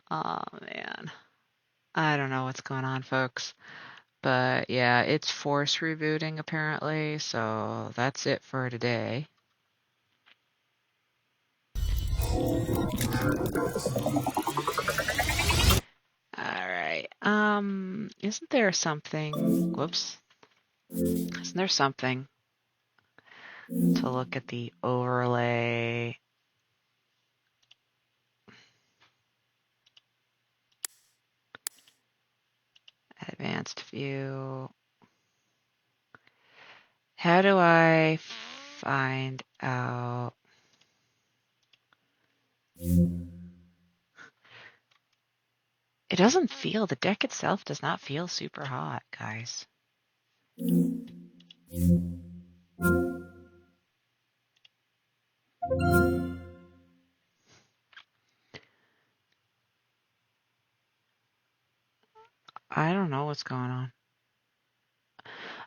Speaker 1: Oh man. I don't know what's going on, folks. But yeah, it's force rebooting apparently, so that's it for today. Alright. Isn't there something... Whoops. Isn't there something to look at the overlay? Advanced view. How do I find out? It doesn't feel, the deck itself does not feel super hot, guys. I don't know what's going on.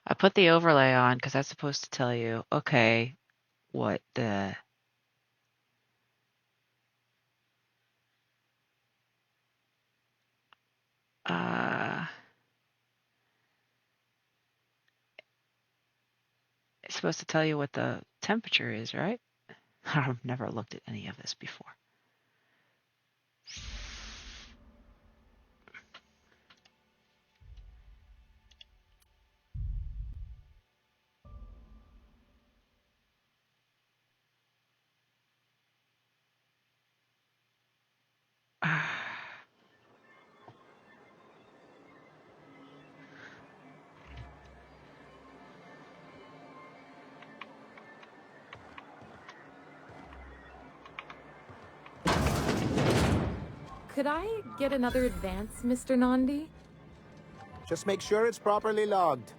Speaker 1: I put the overlay on because that's supposed to tell you, okay, what the... It's supposed to tell you what the temperature is, right? I've never looked at any of this before.
Speaker 16: Could I get another advance, Mr. Nandi?
Speaker 15: Just make sure it's properly logged.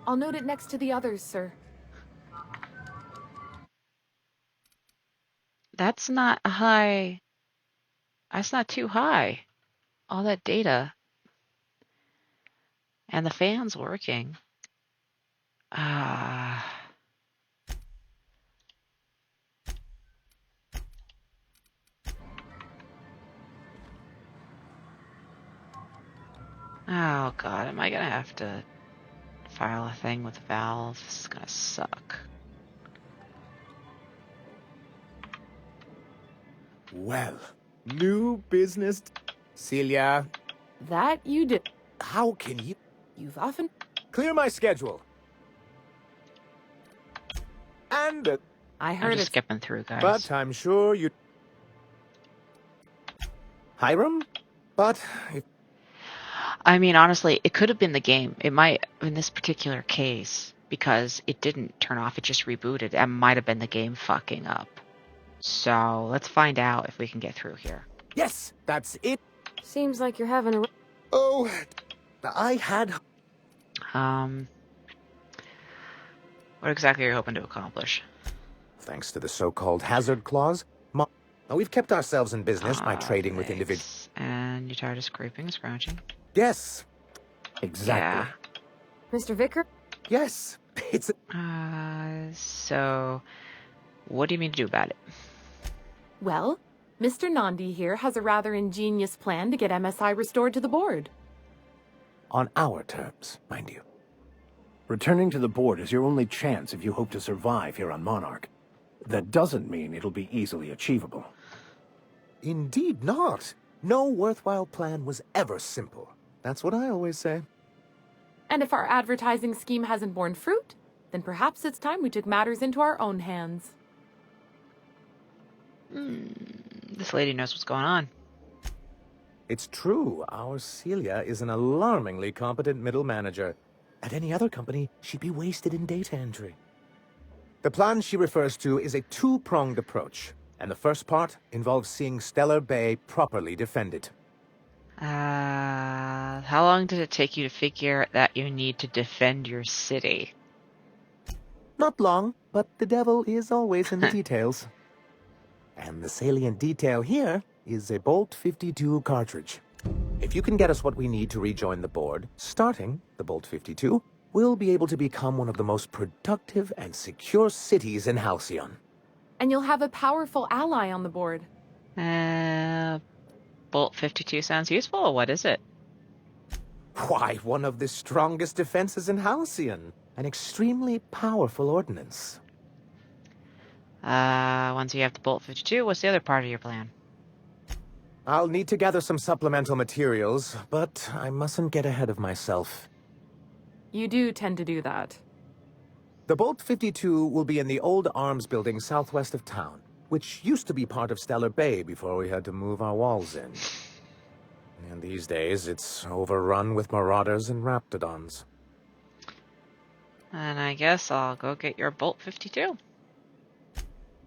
Speaker 16: I'll note it next to the others, sir.
Speaker 1: That's not a high. That's not too high. All that data. And the fan's working. Oh god, am I gonna have to file a thing with Valve? This is gonna suck.
Speaker 15: Well, new business. Celia.
Speaker 16: That you did.
Speaker 15: How can you?
Speaker 16: You've often...
Speaker 15: Clear my schedule. And...
Speaker 16: I heard
Speaker 1: I'm just
Speaker 16: it.
Speaker 1: skipping through, guys.
Speaker 15: But I'm sure you... Hiram? But...
Speaker 1: I mean, honestly, it could have been the game. It might, in this particular case, because it didn't turn off, it just rebooted. It might have been the game fucking up. So, let's find out if we can get through here.
Speaker 15: Yes, that's it.
Speaker 8: Seems like you're having a...
Speaker 15: Oh, I had...
Speaker 1: What exactly are you hoping to accomplish?
Speaker 15: Thanks to the so-called hazard clause, we've kept ourselves in business by trading with individuals.
Speaker 1: And you're tired of scraping and scrounging?
Speaker 15: Yes. Exactly.
Speaker 1: Yeah.
Speaker 8: Mr. Vicker?
Speaker 15: Yes. It's...
Speaker 1: So, what do you mean to do about it?
Speaker 16: Well, Mr. Nandi here has a rather ingenious plan to get MSI restored to the board.
Speaker 15: On our terms, mind you.
Speaker 11: Returning to the board is your only chance if you hope to survive here on Monarch. That doesn't mean it'll be easily achievable.
Speaker 15: Indeed not. No worthwhile plan was ever simple. That's what I always say.
Speaker 16: And if our advertising scheme hasn't borne fruit, then perhaps it's time we took matters into our own hands.
Speaker 1: This lady knows what's going on.
Speaker 15: It's true. Our Celia is an alarmingly competent middle manager. At any other company, she'd be wasted in data entry. The plan she refers to is a two-pronged approach, and the first part involves seeing Stellar Bay properly defended.
Speaker 1: How long did it take you to figure that you need to defend your city?
Speaker 15: Not long, but the devil is always in the details. And the salient detail here is a Bolt 52 cartridge. If you can get us what we need to rejoin the board, starting the Bolt 52, we'll be able to become one of the most productive and secure cities in Halcyon.
Speaker 16: And you'll have a powerful ally on the board.
Speaker 1: Bolt 52 sounds useful. What is it?
Speaker 15: Why, one of the strongest defenses in Halcyon. An extremely powerful ordnance.
Speaker 1: Once you have the Bolt 52, what's the other part of your plan?
Speaker 15: I'll need to gather some supplemental materials, but I mustn't get ahead of myself.
Speaker 16: You do tend to do that.
Speaker 15: The Bolt 52 will be in the old arms building southwest of town, which used to be part of Stellar Bay before we had to move our walls in. And these days, it's overrun with marauders and raptidons.
Speaker 1: And I guess I'll go get your Bolt 52.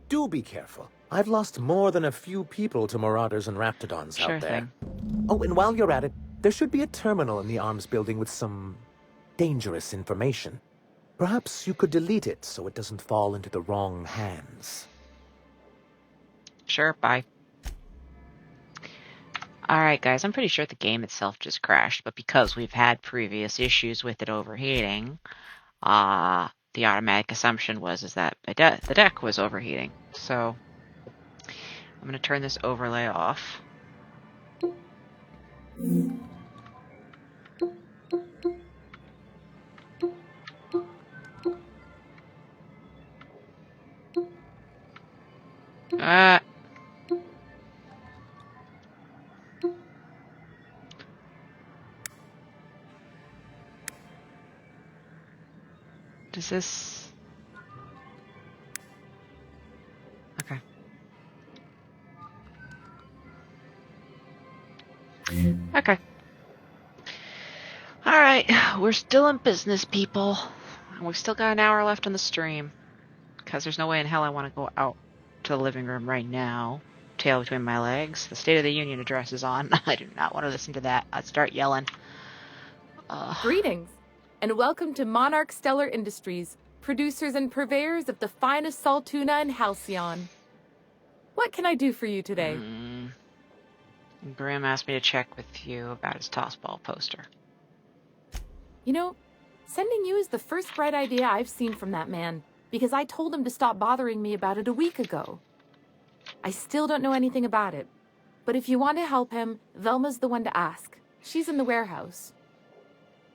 Speaker 15: Do be careful. I've lost more than a few people to marauders and raptidons
Speaker 1: Sure
Speaker 15: out there.
Speaker 1: thing.
Speaker 15: Oh, and while you're at it, there should be a terminal in the arms building with some dangerous information. Perhaps you could delete it so it doesn't fall into the wrong hands.
Speaker 1: Sure, bye. Alright guys, I'm pretty sure the game itself just crashed, but because we've had previous issues with it overheating, the automatic assumption was that the deck was overheating. So, I'm going to turn this overlay off. Does this... Okay. Okay. Alright, we're still in business, people. And we've still got an hour left on the stream. Because there's no way in hell I want to go out to the living room right now. Tail between my legs. The State of the Union address is on. I do not want to listen to that. I'd start yelling.
Speaker 16: Greetings, and welcome to Monarch Stellar Industries, producers and purveyors of the finest salt tuna in Halcyon. What can I do for you today?
Speaker 1: Grim asked me to check with you about his tossball poster.
Speaker 16: You know, sending you is the first bright idea I've seen from that man, because I told him to stop bothering me about it a week ago. I still don't know anything about it, but if you want to help him, Velma's the one to ask. She's in the warehouse.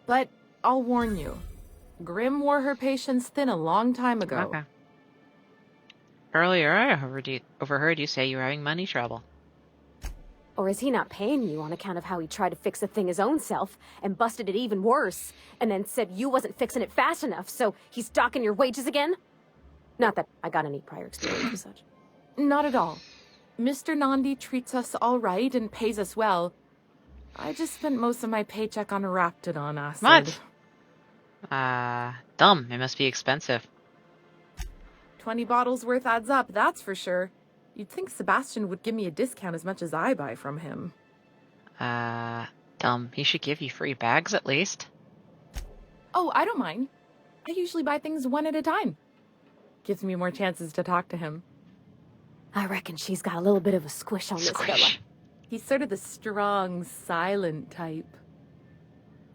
Speaker 16: But I'll warn you, Grim wore her patience thin a long time ago.
Speaker 1: Okay. Earlier, I overheard you say you were having money trouble.
Speaker 8: Or is he not paying you on account of how he tried to fix the thing his own self and busted it even worse, and then said you wasn't fixing it fast enough, so he's docking your wages again? Not that I got any prior experience with such.
Speaker 16: Not at all. Mr. Nandi treats us all right and pays us well. I just spent most of my paycheck on Raptidon acid.
Speaker 1: What? Dumb. It must be expensive.
Speaker 16: 20 bottles worth adds up, that's for sure. You'd think Sebastian would give me a discount as much as I buy from him.
Speaker 1: Dumb. He should give you free bags at least.
Speaker 16: Oh, I don't mind. I usually buy things one at a time. Gives me more chances to talk to him.
Speaker 8: I reckon she's got a little bit of a squish on this fella.
Speaker 16: He's sort of the strong, silent type.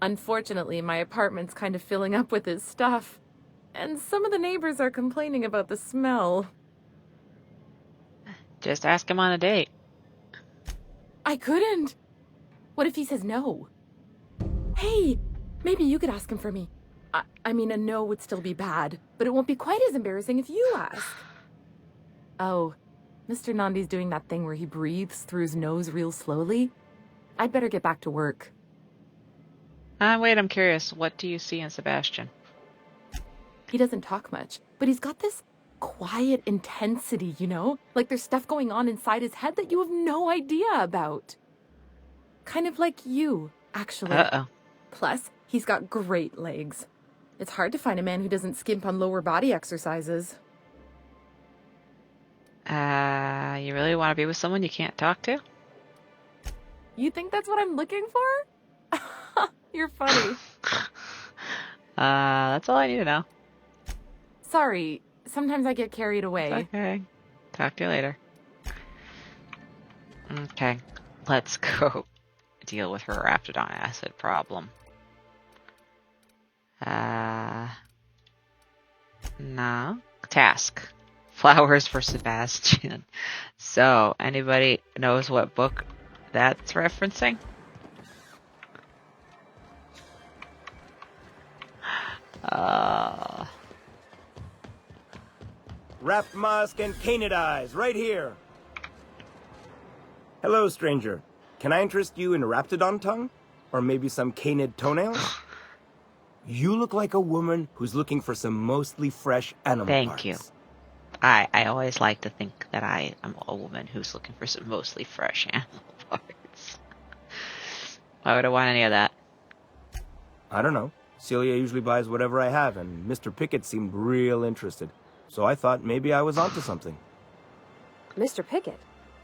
Speaker 16: Unfortunately, my apartment's kind of filling up with his stuff. And some of the neighbors are complaining about the smell.
Speaker 1: Just ask him on a date.
Speaker 16: I couldn't. What if he says no? Hey, maybe you could ask him for me. I mean, a no would still be bad, but it won't be quite as embarrassing if you ask. Oh, Mr. Nandi's doing that thing where he breathes through his nose real slowly. I'd better get back to work.
Speaker 1: Wait, I'm curious. What do you see in Sebastian?
Speaker 16: He doesn't talk much, but he's got this quiet intensity, you know? Like there's stuff going on inside his head that you have no idea about. Kind of like you, actually.
Speaker 1: Uh-oh.
Speaker 16: Plus, he's got great legs. It's hard to find a man who doesn't skimp on lower body exercises.
Speaker 1: You really want to be with someone you can't talk to?
Speaker 16: You think that's what I'm looking for? You're funny.
Speaker 1: That's all I need to know.
Speaker 16: Sorry, sometimes I get carried away.
Speaker 1: It's okay. Talk to you later. Okay, let's go deal with her Raptidon acid problem. No. Task. Flowers for Sebastian. So, anybody knows what book that's referencing?
Speaker 17: Rapt Musk and Canid Eyes, right here. Hello, stranger. Can I interest you in Raptidon tongue? Or maybe some Canid toenails? You look like a woman who's looking for some mostly fresh animal parts.
Speaker 1: Thank you. I always like to think that I am a woman who's looking for some mostly fresh animal parts. Why would I want any of that?
Speaker 17: I don't know. Celia usually buys whatever I have, and Mr. Pickett seemed real interested. So I thought maybe I was onto something.
Speaker 8: Mr. Pickett?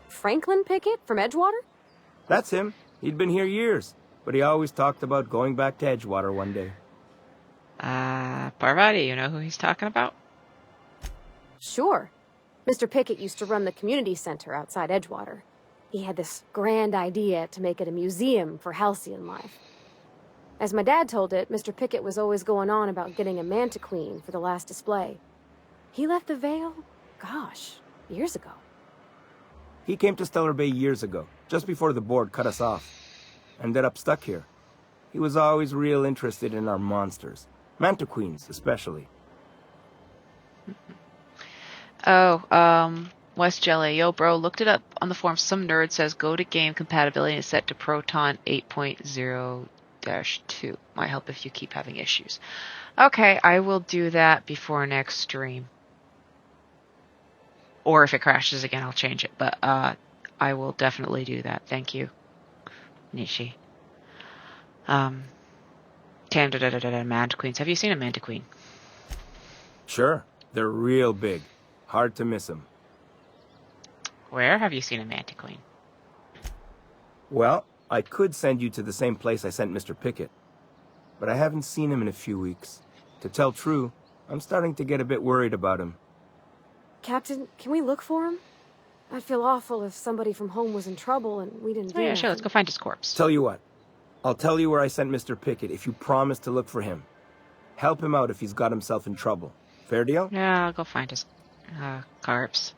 Speaker 8: Franklin Pickett from Edgewater?
Speaker 17: That's him. He'd been here years, but he always talked about going back to Edgewater one day.
Speaker 1: Parvati, you know who he's talking about?
Speaker 8: Sure. Mr. Pickett used to run the community center outside Edgewater. He had this grand idea to make it a museum for halcyon life. As my dad told it, Mr. Pickett was always going on about getting a mantiqueen for the last display. He left the Vale, gosh, years ago.
Speaker 17: He came to Stellar Bay years ago, just before the board cut us off. Ended up stuck here. He was always real interested in our monsters. Mantiqueens, especially.
Speaker 1: West Jelly. Yo, bro, looked it up on the forum. Some nerd says go to game compatibility is set to Proton 8.0-2. Might help if you keep having issues. Okay, I will do that before next stream. Or if it crashes again, I'll change it. But I will definitely do that. Thank you, Nishi. Mantiqueens. Have you seen a mantiqueen?
Speaker 17: Sure. They're real big. Hard to miss them.
Speaker 1: Where have you seen a mantiqueen?
Speaker 17: Well, I could send you to the same place I sent Mr. Pickett. But I haven't seen him in a few weeks. To tell true, I'm starting to get a bit worried about him.
Speaker 8: Captain, can we look for him? I'd feel awful if somebody from home was in trouble and we didn't do
Speaker 1: Oh, yeah,
Speaker 8: anything.
Speaker 1: sure. Let's go find his corpse.
Speaker 17: Tell you what. I'll tell you where I sent Mr. Pickett if you promise to look for him. Help him out if he's got himself in trouble. Fair deal?
Speaker 1: Yeah, I'll go find his corpse.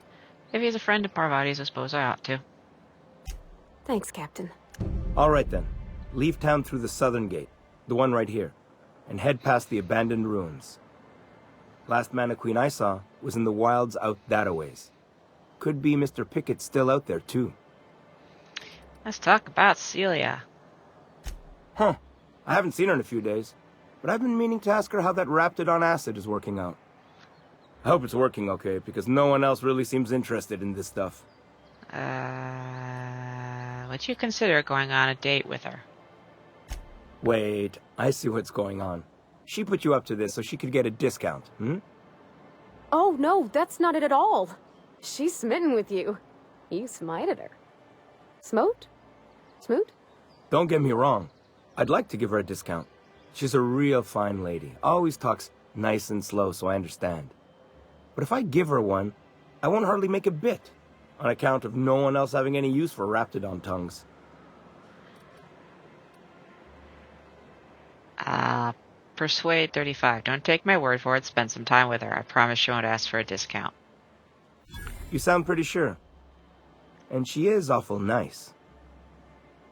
Speaker 1: If he's a friend of Parvati's, I suppose I ought to.
Speaker 8: Thanks, Captain.
Speaker 17: All right then. Leave town through the southern gate, the one right here, and head past the abandoned ruins. Last Mantiqueen I saw was in the wilds out that-a-ways. Could be Mr. Pickett still out there, too.
Speaker 1: Let's talk about Celia.
Speaker 17: Huh. I haven't seen her in a few days, but I've been meaning to ask her how that Raptidon acid is working out. I hope it's working okay, because no one else really seems interested in this stuff.
Speaker 1: Would you consider going on a date with her?
Speaker 17: Wait, I see what's going on. She put you up to this so she could get a discount, hmm?
Speaker 8: Oh, no, that's not it at all. She's smitten with you. You smited her. Smote? Smoot?
Speaker 17: Don't get me wrong. I'd like to give her a discount. She's a real fine lady. Always talks nice and slow, so I understand. But if I give her one, I won't hardly make a bit, on account of no one else having any use for Raptidon tongues.
Speaker 1: Persuade 35. Don't take my word for it. Spend some time with her. I promise you won't ask for a discount.
Speaker 17: You sound pretty sure. And she is awful nice.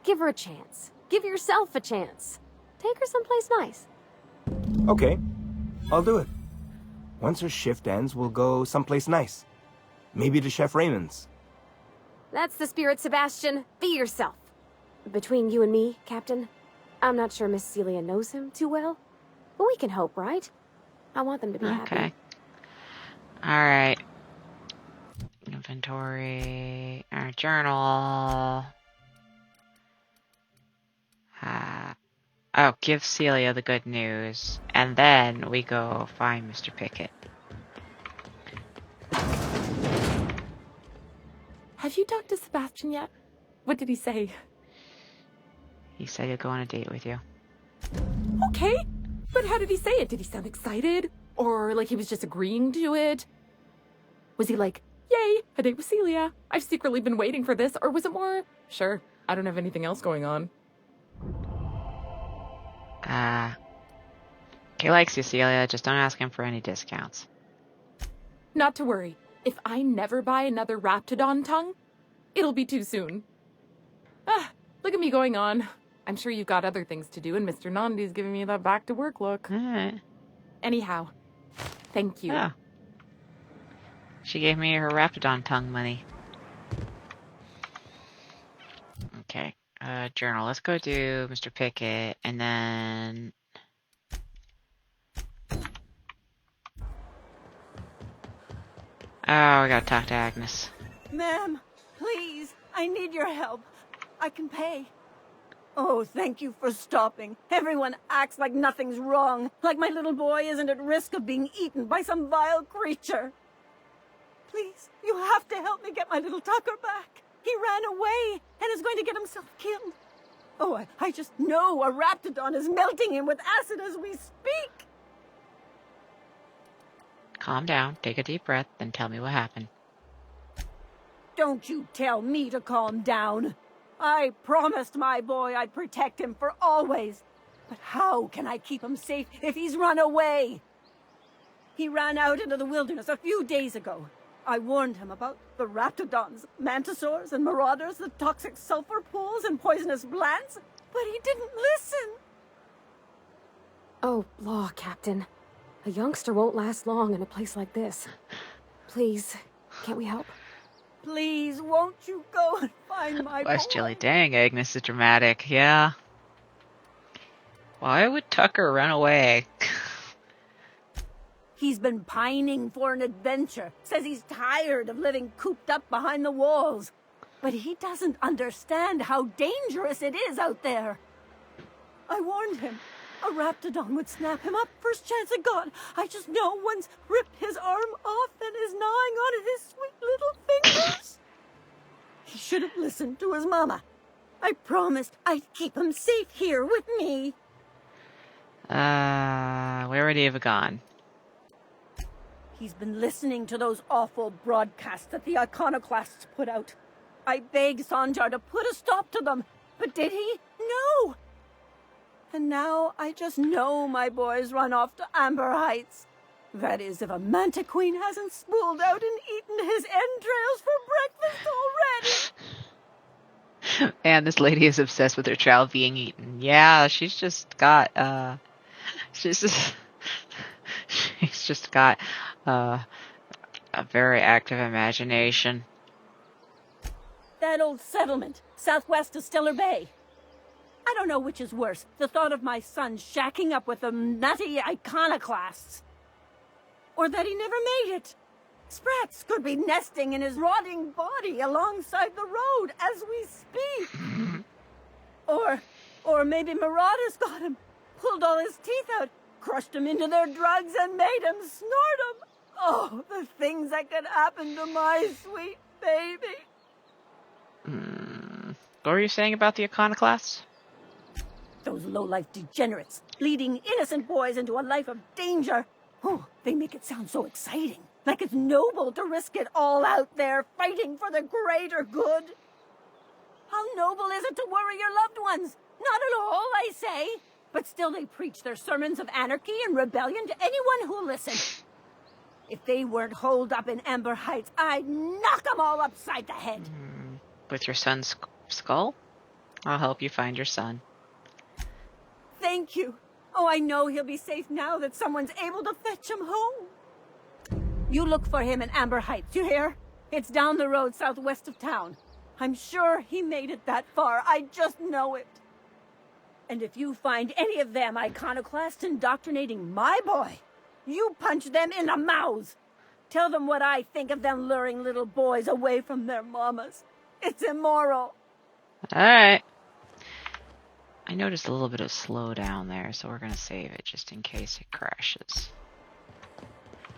Speaker 8: Give her a chance. Give yourself a chance. Take her someplace nice.
Speaker 17: Okay, I'll do it. Once her shift ends, we'll go someplace nice. Maybe to Chef Raymond's.
Speaker 8: That's the spirit, Sebastian. Be yourself. Between you and me, Captain, I'm not sure Miss Celia knows him too well, but we can hope, right? I want them to be happy.
Speaker 1: Okay. Alright. Inventory. Our journal. Give Celia the good news. And then we go find Mr. Pickett.
Speaker 16: Have you talked to Sebastian yet? What did he say?
Speaker 1: He said he'll go on a date with you.
Speaker 16: Okay, but how did he say it? Did he sound excited? Or like he was just agreeing to it? Was he like, yay, a date with Celia. I've secretly been waiting for this. Or was it more, sure, I don't have anything else going on?
Speaker 1: He likes you, Celia. Just don't ask him for any discounts.
Speaker 16: Not to worry. If I never buy another Raptidon tongue, it'll be too soon. Look at me going on. I'm sure you've got other things to do, and Mr. Nandi's giving me that back-to-work look. Anyhow, thank you.
Speaker 1: Oh. She gave me her Raptidon tongue money. Okay. Journal. Let's go do Mr. Pickett, and then... Oh, we gotta talk to Agnes.
Speaker 18: Ma'am, please, I need your help. I can pay. Oh, thank you for stopping. Everyone acts like nothing's wrong, like my little boy isn't at risk of being eaten by some vile creature. Please, you have to help me get my little Tucker back. He ran away and is going to get himself killed. Oh, I just know a Raptidon is melting him with acid as we speak.
Speaker 1: Calm down, take a deep breath, then tell me what happened.
Speaker 18: Don't you tell me to calm down. I promised my boy I'd protect him for always. But how can I keep him safe if he's run away? He ran out into the wilderness a few days ago. I warned him about the Raptidons, Mantisaurs, and Marauders, the toxic sulfur pools and poisonous plants, but he didn't listen.
Speaker 8: Oh, law, Captain. A youngster won't last long in a place like this. Please, can't we help?
Speaker 18: Please, won't you go and find my boy?
Speaker 1: West Chili. Dang, Agnes is dramatic. Yeah. Why would Tucker run away?
Speaker 18: He's been pining for an adventure. Says he's tired of living cooped up behind the walls. But he doesn't understand how dangerous it is out there. I warned him. A Raptidon would snap him up first chance it got. I just know one's ripped his arm off and is gnawing on his sweet little fingers. He should have listened to his mama. I promised I'd keep him safe here with me.
Speaker 1: Where would he have gone?
Speaker 18: He's been listening to those awful broadcasts that the iconoclasts put out. I begged Sanjar to put a stop to them, but did he? No! And now I just know my boy's run off to Amber Heights. That is, if a Mantiqueen hasn't spooled out and eaten his entrails for breakfast already.
Speaker 1: And this lady is obsessed with her child being eaten. Yeah, she's just got, she's just got, a very active imagination.
Speaker 18: That old settlement, southwest of Stellar Bay. I don't know which is worse, the thought of my son shacking up with them nutty iconoclasts, or that he never made it. Sprats could be nesting in his rotting body alongside the road as we speak. Or maybe Marauders got him, pulled all his teeth out, crushed him into their drugs and made him snort them. Oh, the things that could happen to my sweet baby.
Speaker 1: What were you saying about the iconoclasts?
Speaker 18: Those low-life degenerates, leading innocent boys into a life of danger. Oh, they make it sound so exciting. Like it's noble to risk it all out there, fighting for the greater good. How noble is it to worry your loved ones? Not at all, I say. But still they preach their sermons of anarchy and rebellion to anyone who'll listen. If they weren't holed up in Amber Heights, I'd knock them all upside the head.
Speaker 1: With your son's skull? I'll help you find your son.
Speaker 18: Thank you. Oh, I know he'll be safe now that someone's able to fetch him home. You look for him in Amber Heights, you hear? It's down the road southwest of town. I'm sure he made it that far. I just know it. And if you find any of them iconoclasts indoctrinating my boy, you punch them in the mouths. Tell them what I think of them luring little boys away from their mamas. It's immoral.
Speaker 1: Alright. I noticed a little bit of slowdown there, so we're going to save it just in case it crashes.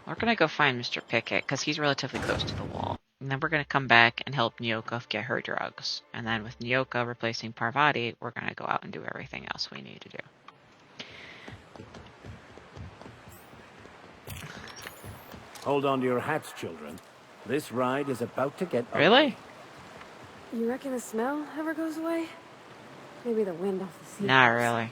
Speaker 1: We're going to go find Mr. Pickett, because he's relatively close to the wall. And then we're going to come back and help Nyoka get her drugs. And then with Nyoka replacing Parvati, we're going to go out and do everything else we need to do.
Speaker 11: Hold on to your hats, children. This ride is about to get
Speaker 1: Really?
Speaker 8: You reckon the smell ever goes away? Maybe the wind off the sea.
Speaker 1: Not really.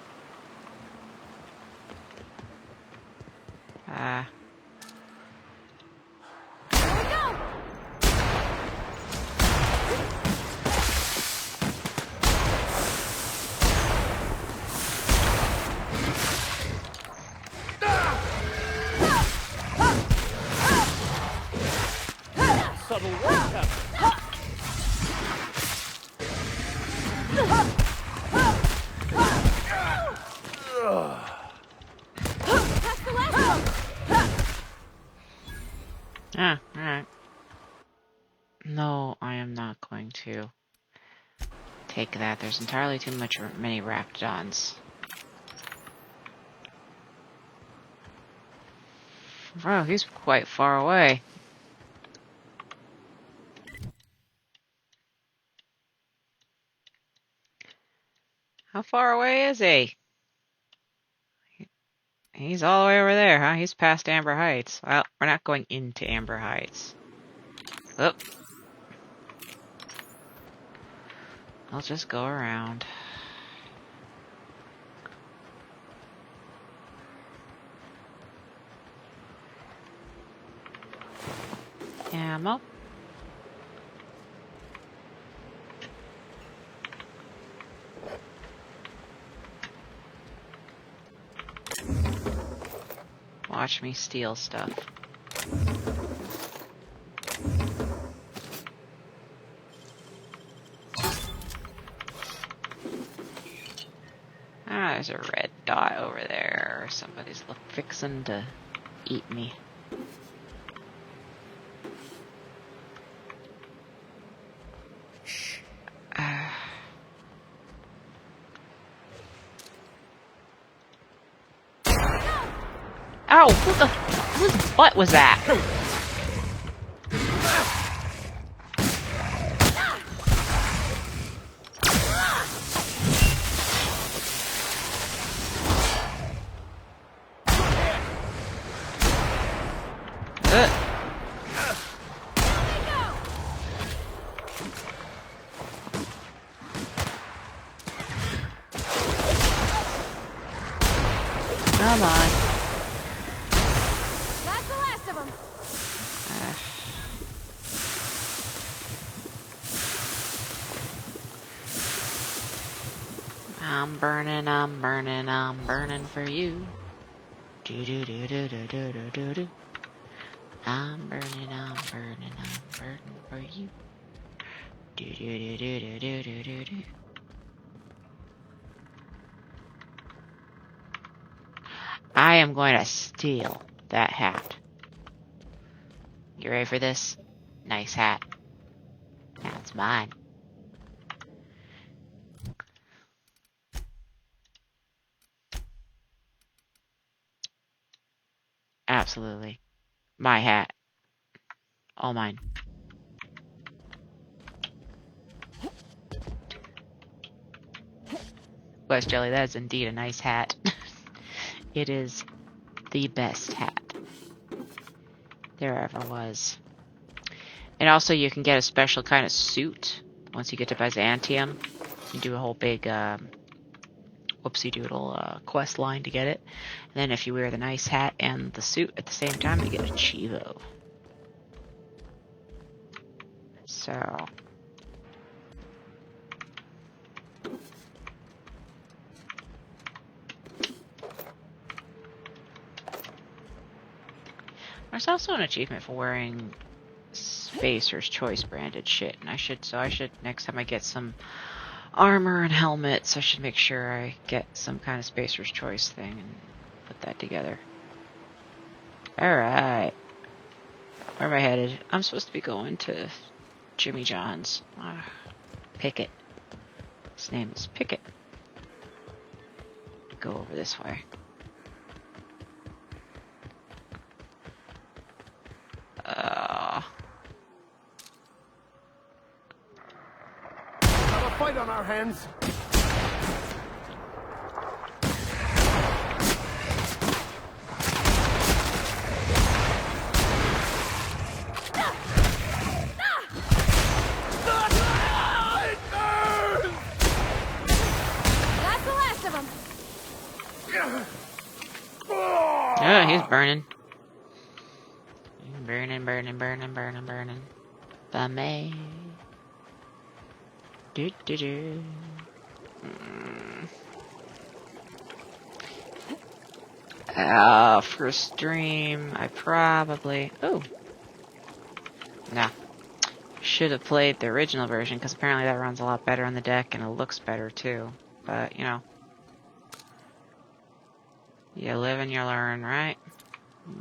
Speaker 11: Subtle wake-up.
Speaker 1: Alright. No, I am not going to take that. There's entirely too many Raptidons. Wow, he's quite far away. How far away is he? He's all the way over there, huh? He's past Amber Heights. Well, we're not going into Amber Heights. Oh. I'll just go around. Ammo. Watch me steal stuff. Ah, there's a red dot over there. Somebody's fixing to eat me. Ow! Whose butt was that? Come on.
Speaker 8: That's the last of them.
Speaker 1: I'm burning, I'm burning, I'm burning for you. Do do do do do do do do do. I'm burning, I'm burning, I'm burning for you. Do do do do do do do do do. I am going to steal that hat. You ready for this? Nice hat. That's mine. Absolutely. My hat. All mine. West Jelly, that is indeed a nice hat. It is the best hat there ever was. And also you can get a special kind of suit once you get to Byzantium. You do a whole big whoopsie doodle quest line to get it. And then if you wear the nice hat and the suit at the same time, you get a Chivo. So there's also an achievement for wearing Spacer's Choice branded shit, and I should next time I get some armor and helmets, I should make sure I get some kind of Spacer's Choice thing and put that together. Alright. Where am I headed? I'm supposed to be going to Jimmy John's. Pickett. His name is Pickett. Go over this way.
Speaker 11: Have a fight on our hands.
Speaker 8: That's the last of them.
Speaker 1: Oh, he's burning. Burning, burning, burning, burning, burning. By me. Do do do. For stream, I probably. Oh. No. Should have played the original version because apparently that runs a lot better on the deck and it looks better too. But you know. You live and you learn, right?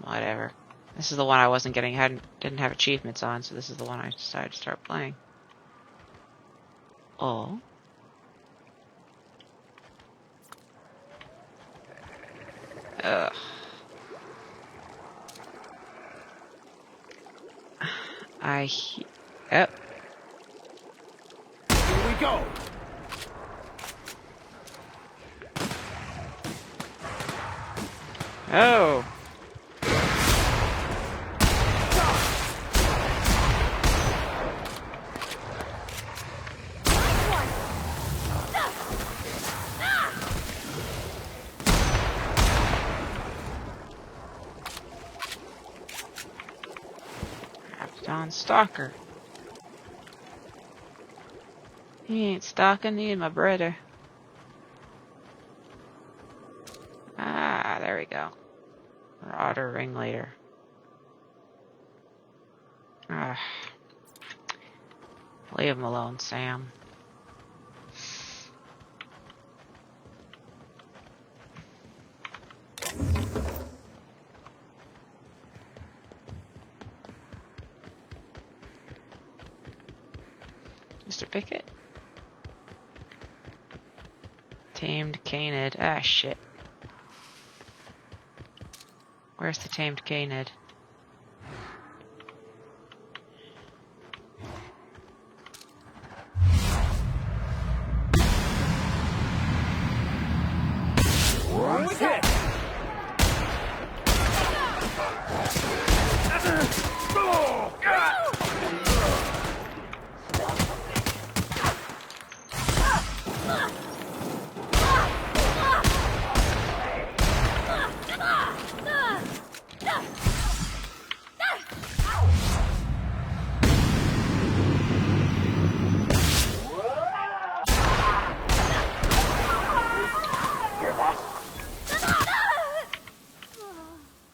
Speaker 1: Whatever. This is the one I wasn't getting, didn't have achievements on, so this is the one I decided to start playing. Oh. Ugh. Oh.
Speaker 11: Here we go.
Speaker 1: Oh. Don Stalker. He ain't stalking, he ain't my brother. Ah, there we go. Marauder ringleader. Ah. Leave him alone, Sam. Mr. Pickett? Tamed Canid. Ah, shit. Where's the tamed Canid?
Speaker 11: One hit.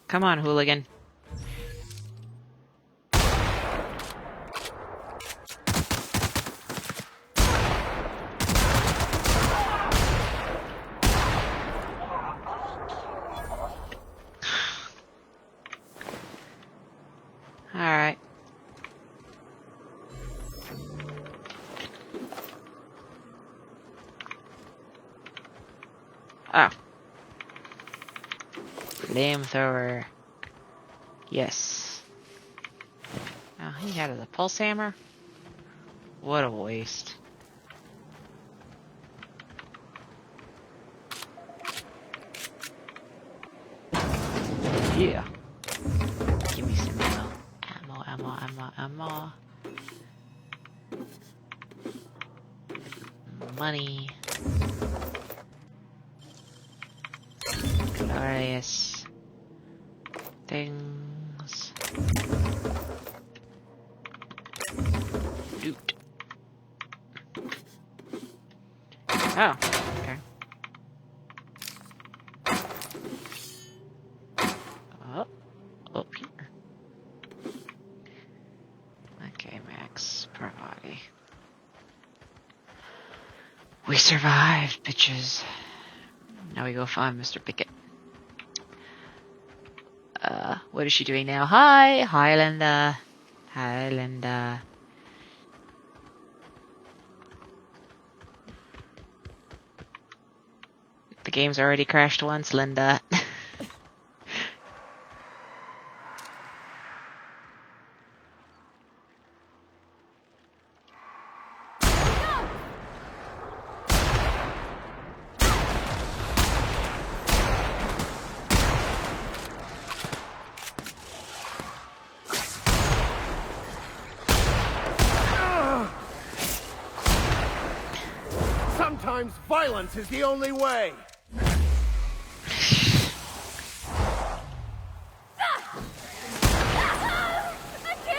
Speaker 1: Come on, hooligan. Alright. Oh. Flamethrower. Yes. Oh, he had a pulse hammer? What a waste. Yeah. Give me some ammo. Ammo. Money. Glorious things. Loot. Oh, okay. Up here. Okay, max per body. We survived, bitches. Now we go find Mr. Pickett. What is she doing now? Hi, Linda. Hi, Linda. The game's already crashed once, Linda.
Speaker 11: Sometimes violence is the only way.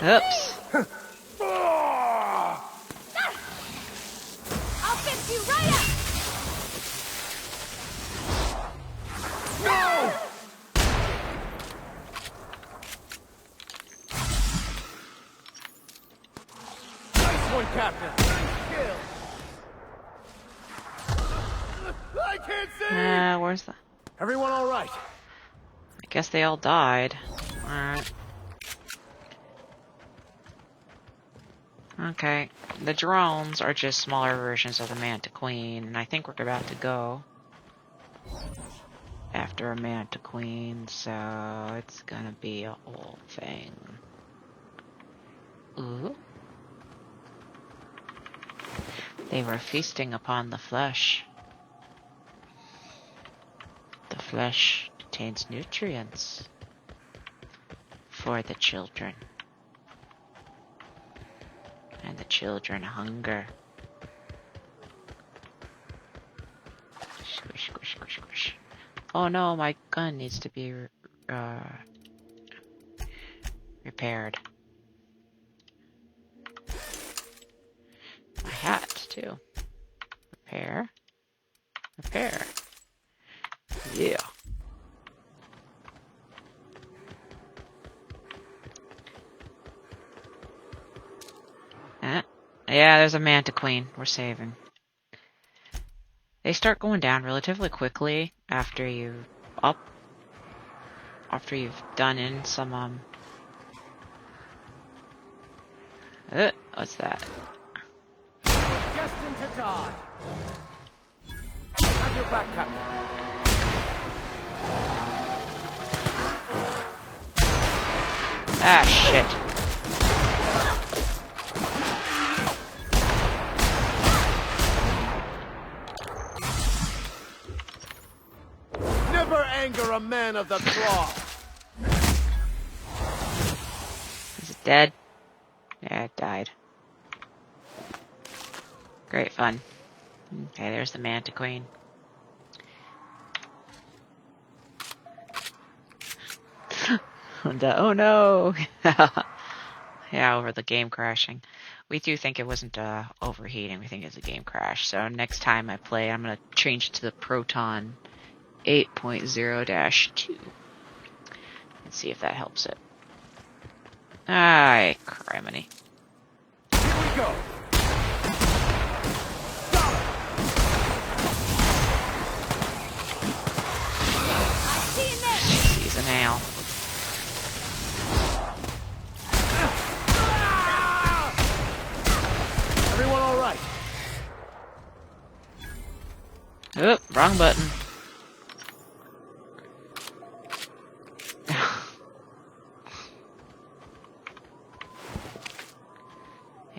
Speaker 1: Oops.
Speaker 18: I'll fix you right up!
Speaker 11: No! Nice one, Captain. Kill. I can't see.
Speaker 1: Where's the...
Speaker 11: Everyone all right?
Speaker 1: I guess they all died. Alright. Okay. The drones are just smaller versions of the Manta Queen, and I think we're about to go after a Manta Queen, so it's gonna be a whole thing. Ooh. They were feasting upon the flesh. The flesh contains nutrients for the children. And the children hunger. Squish, squish, squish, squish. Oh no, my gun needs to be repaired. My hat, too. Repair. Repair. Yeah. Yeah, there's a Manta Queen. We're saving. They start going down relatively quickly after you've done in some what's that?
Speaker 11: Destined to die. Have your back, Captain.
Speaker 1: Ah, shit.
Speaker 11: Never anger a man of the cloth.
Speaker 1: Is it dead? Yeah, it died. Great fun. Okay, there's the Manta Queen. Oh no! Yeah, over the game crashing. We do think it wasn't overheating, we think it's a game crash. So next time I play, I'm going to change to the Proton 8.0-2. and see if that helps it. Ay, criminy.
Speaker 13: Here we go.
Speaker 1: He's a nail.
Speaker 13: Everyone all right?
Speaker 1: Oop, wrong button.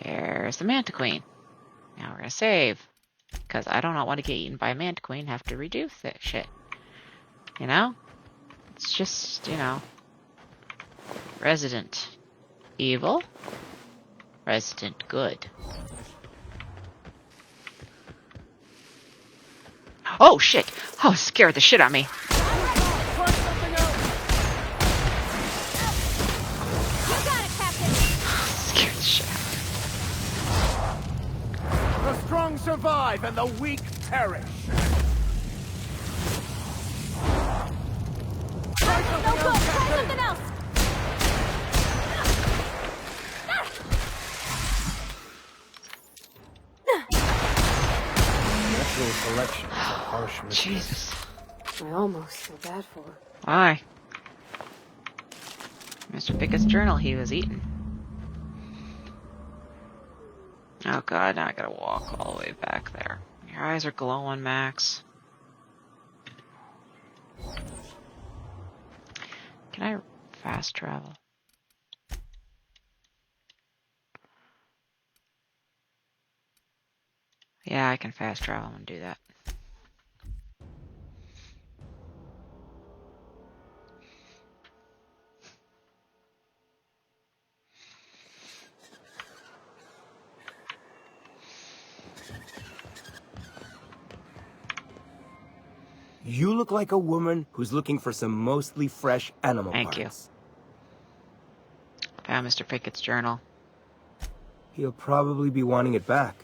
Speaker 1: There's the Mantiqueen. Now we're gonna save. Because I do not want to get eaten by a Mantiqueen, have to redo that shit. You know? It's just, you know. Resident Evil. Resident Good. Oh shit! Oh, scared the shit out of me. Scared the shit out of me.
Speaker 13: The strong survive and the weak perish.
Speaker 18: Try something else.
Speaker 11: Natural selection is a harsh mistress.
Speaker 1: Jesus.
Speaker 8: I almost feel bad for her.
Speaker 1: Why? Mr. Pickett's journal he was eating. Oh god, now I gotta walk all the way back there. Your eyes are glowing, Max. Can I fast travel? Yeah, I can fast travel and do that.
Speaker 17: You look like a woman who's looking for some mostly fresh animal
Speaker 1: Thank
Speaker 17: parts.
Speaker 1: you. Found Mr. Pickett's journal.
Speaker 17: He'll probably be wanting it back.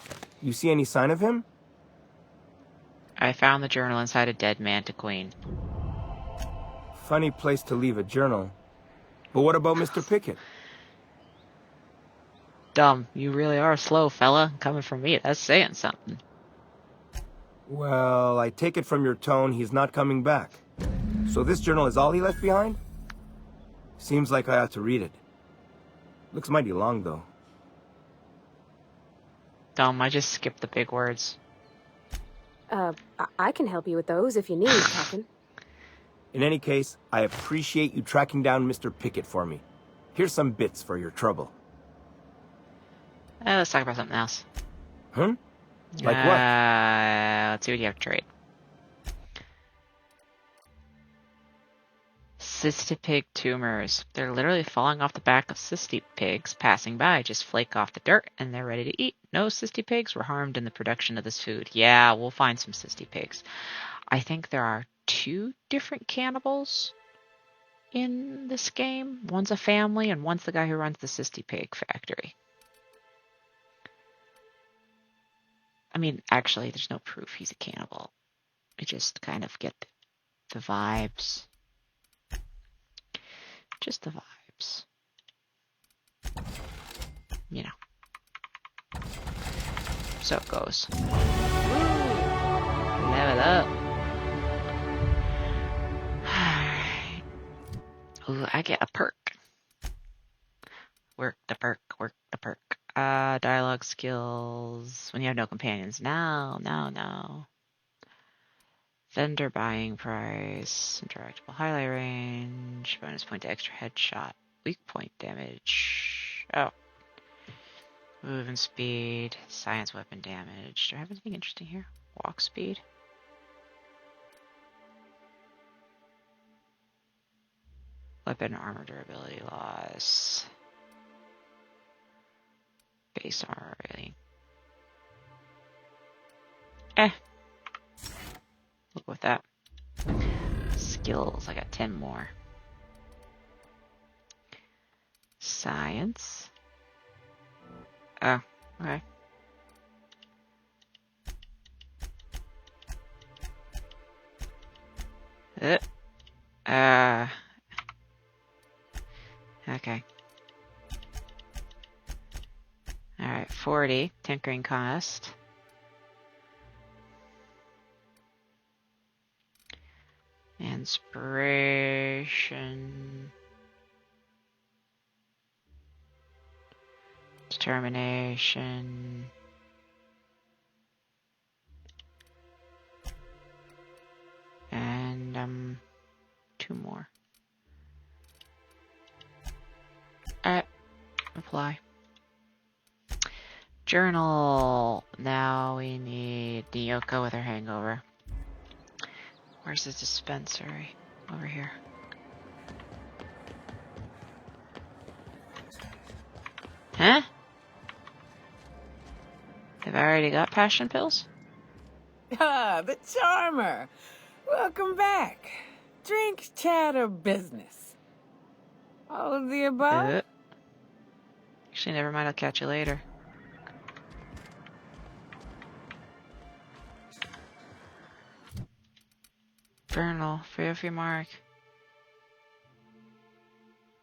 Speaker 17: You see any sign of him?
Speaker 1: I found the journal inside a dead Mantiqueen.
Speaker 17: Funny place to leave a journal. But what about Mr. Pickett?
Speaker 1: Dumb, you really are slow, fella. Coming from me, that's saying something.
Speaker 17: Well, I take it from your tone he's not coming back. So this journal is all he left behind? Seems like I ought to read it. Looks mighty long, though.
Speaker 1: Dumb, I just skipped the big words.
Speaker 8: I can help you with those if you need, Captain.
Speaker 17: In any case, I appreciate you tracking down Mr. Pickett for me. Here's some bits for your trouble.
Speaker 1: Let's talk about something else.
Speaker 17: Huh? Like what?
Speaker 1: Let's see what you have to trade. Cystipig tumors. They're literally falling off the back of cystipigs passing by. Just flake off the dirt and they're ready to eat. No cystipigs were harmed in the production of this food. Yeah, we'll find some cystipigs. I think there are 2 different cannibals in this game. One's a family and one's the guy who runs the cystipig factory. I mean, actually, there's no proof he's a cannibal. I just kind of get the vibes. Just the vibes. You know. So it goes. Level up. Alright. Ooh, I get a perk. Work the perk, work the perk. Dialogue skills. When you have no companions. No. Vendor buying price. Interactable highlight range. Bonus point to extra headshot. Weak point damage. Oh. Movement speed. Science weapon damage. Do I have anything interesting here? Walk speed. Weapon armor durability loss. Base armor rating. Look with that. Skills, I got 10 more. Science. Oh, okay. Okay. Alright, 40. Tinkering cost. Inspiration. Determination. And, 2 more. Alright. Apply. Journal. Now we need Nyoka with her hangover. Where's the dispensary? Over here. Huh? Have I already got passion pills?
Speaker 12: Ah, the charmer. Welcome back. Drink, chat, or business? All of the above?
Speaker 1: Actually, never mind. I'll catch you later. Journal. Free of your mark.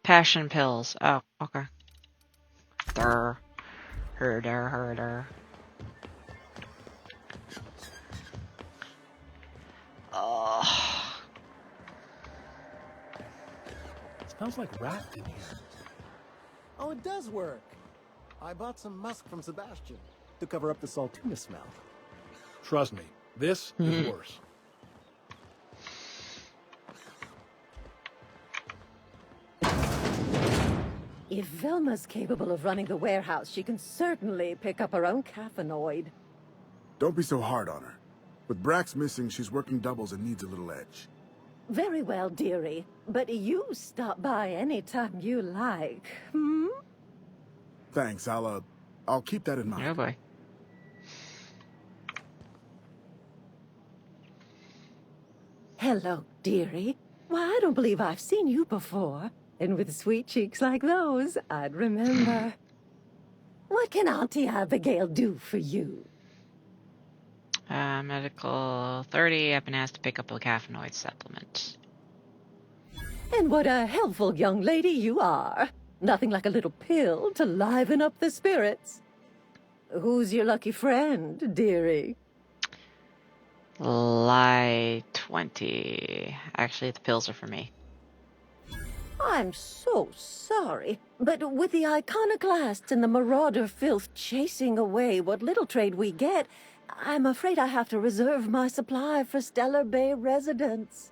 Speaker 1: Passion pills. Oh, okay. Durr. Herder, herder. Oh.
Speaker 14: Smells like rat in here. Oh, it does work. I bought some musk from Sebastian to cover up the saltuna smell.
Speaker 19: Trust me, this is worse.
Speaker 18: If Velma's capable of running the warehouse, she can certainly pick up her own caffeinoid.
Speaker 20: Don't be so hard on her. With Brax missing, she's working doubles and needs a little edge.
Speaker 18: Very well, dearie. But you stop by anytime you like, hmm?
Speaker 20: Thanks, I'll keep that in mind.
Speaker 1: Oh boy.
Speaker 18: Hello, dearie. Why, I don't believe I've seen you before. And with sweet cheeks like those, I'd remember. What can Auntie Abigail do for you?
Speaker 1: Medical 30. I've been asked to pick up a caffeinoid supplement.
Speaker 18: And what a helpful young lady you are. Nothing like a little pill to liven up the spirits. Who's your lucky friend, dearie?
Speaker 1: Lie 20. Actually, the pills are for me.
Speaker 18: I'm so sorry, but with the iconoclasts and the marauder filth chasing away what little trade we get, I'm afraid I have to reserve my supply for Stellar Bay residents.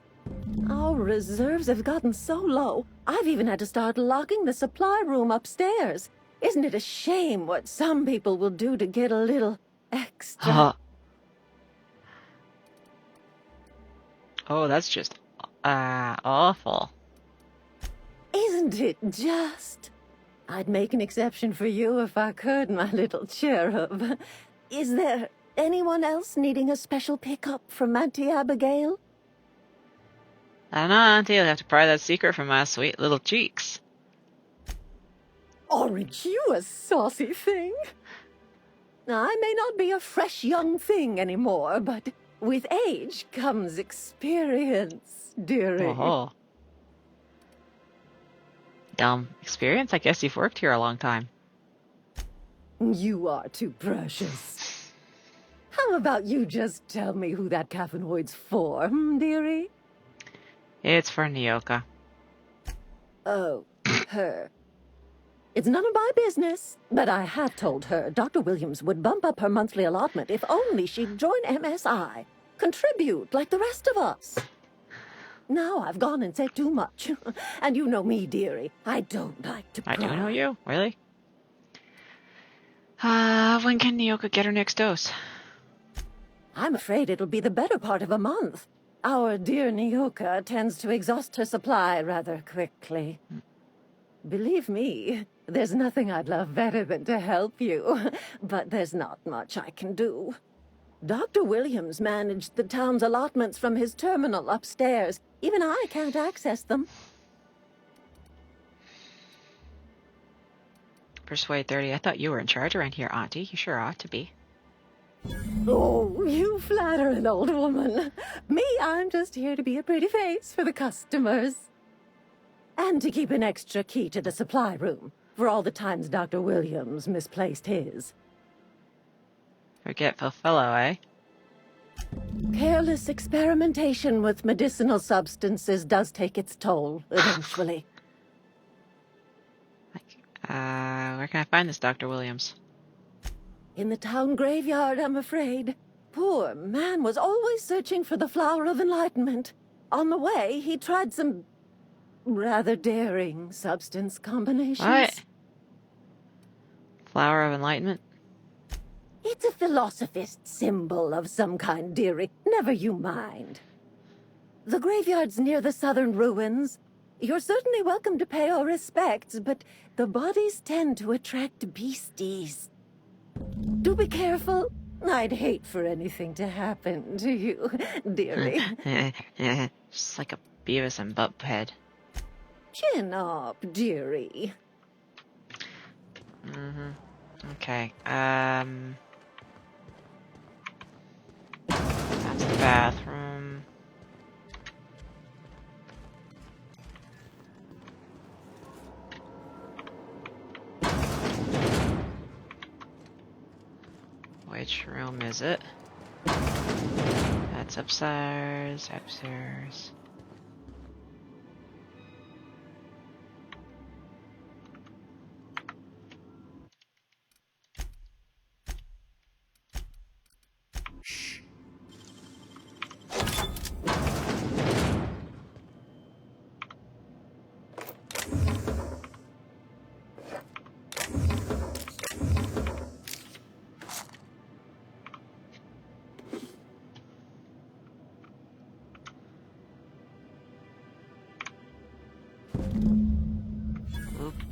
Speaker 18: Our reserves have gotten so low, I've even had to start locking the supply room upstairs. Isn't it a shame what some people will do to get a little extra?
Speaker 1: Oh, that's just awful.
Speaker 18: Isn't it just? I'd make an exception for you if I could, my little cherub. Is there anyone else needing a special pickup from Auntie Abigail?
Speaker 1: I don't know, Auntie. You'll have to pry that secret from my sweet little cheeks.
Speaker 18: Aren't you a saucy thing? I may not be a fresh young thing anymore, but with age comes experience, dearie.
Speaker 1: Oh. Dumb experience? I guess you've worked here a long time.
Speaker 18: You are too precious. How about you just tell me who that caffeinoid's for, dearie?
Speaker 1: It's for Nyoka.
Speaker 18: Oh, her. It's none of my business, but I had told her Dr. Williams would bump up her monthly allotment if only she'd join MSI. Contribute like the rest of us. Now I've gone and said too much. And you know me, dearie. I don't like to pry.
Speaker 1: I do know you? Really? When can Nyoka get her next dose?
Speaker 18: I'm afraid it'll be the better part of a month. Our dear Nyoka tends to exhaust her supply rather quickly. Believe me, there's nothing I'd love better than to help you, but there's not much I can do. Dr. Williams managed the town's allotments from his terminal upstairs. Even I can't access them.
Speaker 1: Persuade 30. I thought you were in charge around here, Auntie. You sure ought to be.
Speaker 18: Oh, you flatter an old woman. Me, I'm just here to be a pretty face for the customers. And to keep an extra key to the supply room, for all the times Dr. Williams misplaced his.
Speaker 1: Forgetful fellow, eh?
Speaker 18: Careless experimentation with medicinal substances does take its toll, eventually.
Speaker 1: Where can I find this Dr. Williams?
Speaker 18: In the town graveyard, I'm afraid. Poor man was always searching for the Flower of Enlightenment. On the way, he tried some rather daring substance combinations.
Speaker 1: What? Flower of Enlightenment?
Speaker 18: It's a philosophist symbol of some kind, dearie. Never you mind. The graveyard's near the southern ruins. You're certainly welcome to pay our respects, but the bodies tend to attract beasties. Do be careful. I'd hate for anything to happen to you, dearie.
Speaker 1: Just like a Beavis and Butthead.
Speaker 18: Chin up, dearie.
Speaker 1: Okay, that's the bathroom. Which room is it? That's upstairs, upstairs.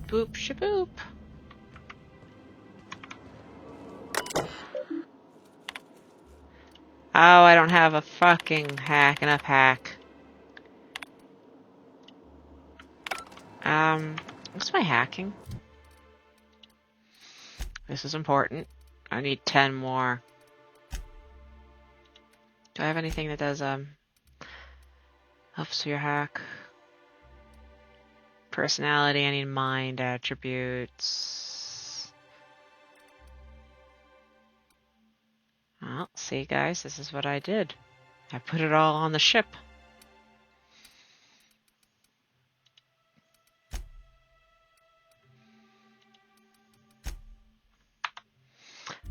Speaker 1: Boop shaboop. Oh, I don't have a fucking enough hack. What's my hacking? This is important. I need 10 more. Do I have anything that does, helps your hack? Personality, I need mind attributes. Well, see guys, this is what I did. I put it all on the ship.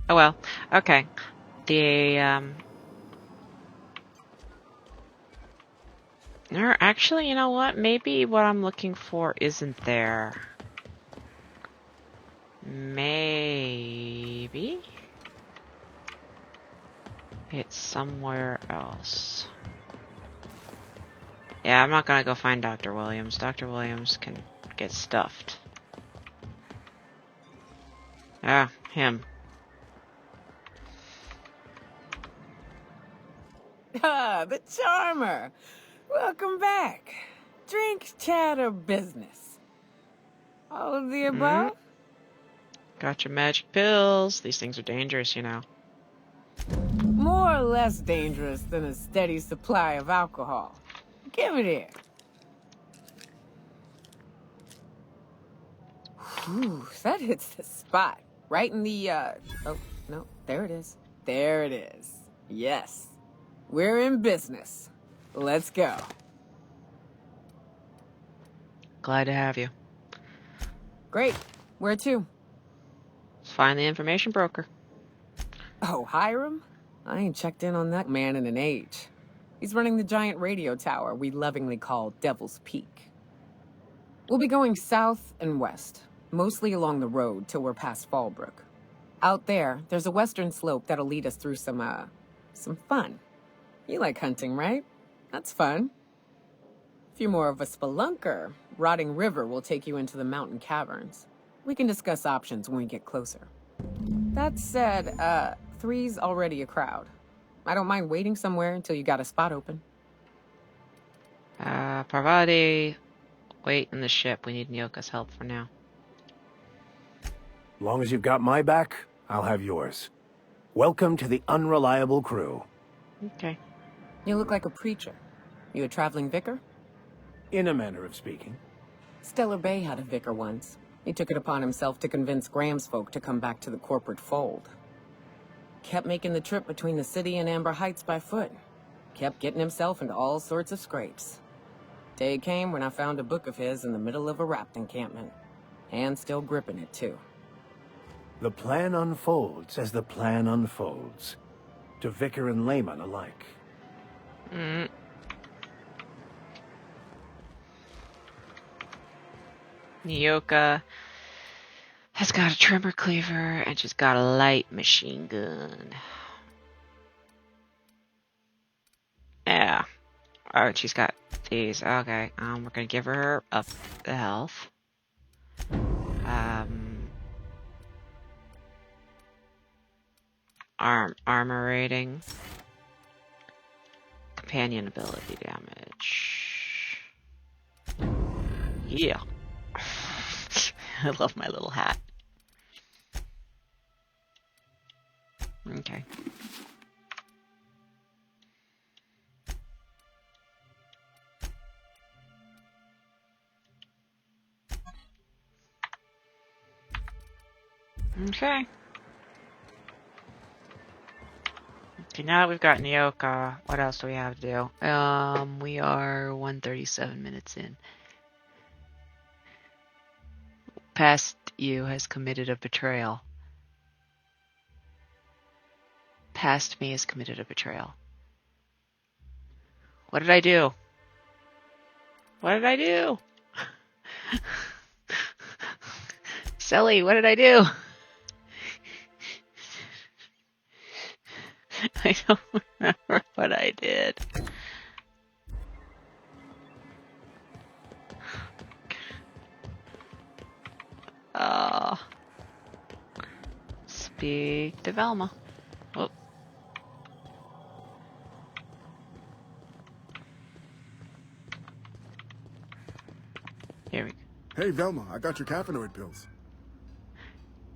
Speaker 1: Oh well, okay. Actually, you know what? Maybe what I'm looking for isn't there. Maybe it's somewhere else. Yeah, I'm not gonna go find Dr. Williams. Dr. Williams can get stuffed. Ah, him.
Speaker 12: Ah, the charmer. Welcome back. Drink, chat, or business? All of the above?
Speaker 1: Got your magic pills. These things are dangerous, you know.
Speaker 12: More or less dangerous than a steady supply of alcohol. Give it here. Ooh, that hits the spot. Right in the, oh, no, there it is. There it is. Yes. We're in business. Let's go.
Speaker 1: Glad to have you.
Speaker 12: Great. Where to?
Speaker 1: Let's find the information broker.
Speaker 12: Oh, Hiram? I ain't checked in on that man in an age. He's running the giant radio tower we lovingly call Devil's Peak. We'll be going south and west, mostly along the road till we're past Fallbrook. Out there, there's a western slope that'll lead us through some fun. You like hunting, right? That's fun. If you're more of a spelunker, Rotting River will take you into the mountain caverns. We can discuss options when we get closer. That said, 3's already a crowd. I don't mind waiting somewhere until you got a spot open.
Speaker 1: Parvati, wait in the ship. We need Nyoka's help for now.
Speaker 11: Long as you've got my back, I'll have yours. Welcome to the Unreliable Crew.
Speaker 1: Okay.
Speaker 12: You look like a preacher. You a traveling vicar?
Speaker 11: In a manner of speaking.
Speaker 12: Stellar Bay had a vicar once. He took it upon himself to convince Graham's folk to come back to the corporate fold. Kept making the trip between the city and Amber Heights by foot. Kept getting himself into all sorts of scrapes. Day came when I found a book of his in the middle of a raft encampment. And still gripping it, too.
Speaker 11: The plan unfolds as the plan unfolds. To vicar and layman alike.
Speaker 1: Nyoka has got a tremor cleaver, and she's got a light machine gun. Yeah. Oh, she's got these. Okay. We're gonna give her up the health. Armor rating. Companion ability damage. Yeah. I love my little hat. Okay. Okay. Okay, now that we've got Nyoka, what else do we have to do? We are 137 minutes in. Past you has committed a betrayal. Past me has committed a betrayal. What did I do? What did I do? Sully, what did I do? I don't remember what I did. Speak to Velma. Oh. Here we go.
Speaker 20: Hey, Velma, I got your caffeinoid pills.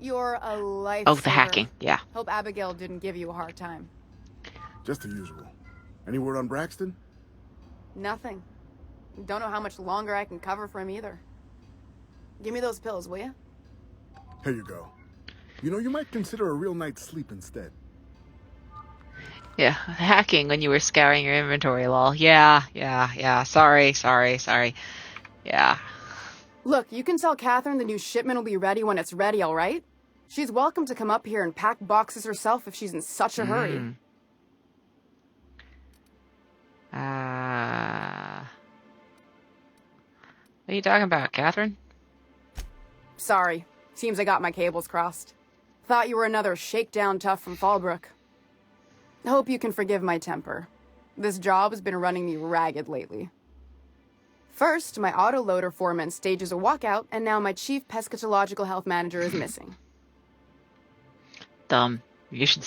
Speaker 21: You're a lifesaver.
Speaker 1: Oh, the hacking, yeah.
Speaker 21: Hope Abigail didn't give you a hard time.
Speaker 20: Just the usual. Any word on Braxton?
Speaker 21: Nothing. Don't know how much longer I can cover for him either. Give me those pills, will you?
Speaker 20: Here you go. You know, you might consider a real night's sleep instead.
Speaker 1: Yeah, hacking when you were scouring your inventory, lol. Yeah. Sorry. Yeah.
Speaker 21: Look, you can tell Catherine the new shipment will be ready when it's ready, all right? She's welcome to come up here and pack boxes herself if she's in such a hurry.
Speaker 1: What are you talking about, Catherine?
Speaker 21: Sorry. Seems I got my cables crossed. Thought you were another shakedown tough from Fallbrook. Hope you can forgive my temper. This job has been running me ragged lately. First, my autoloader foreman stages a walkout, and now my chief pescatological health manager is missing.
Speaker 1: Dumb. You should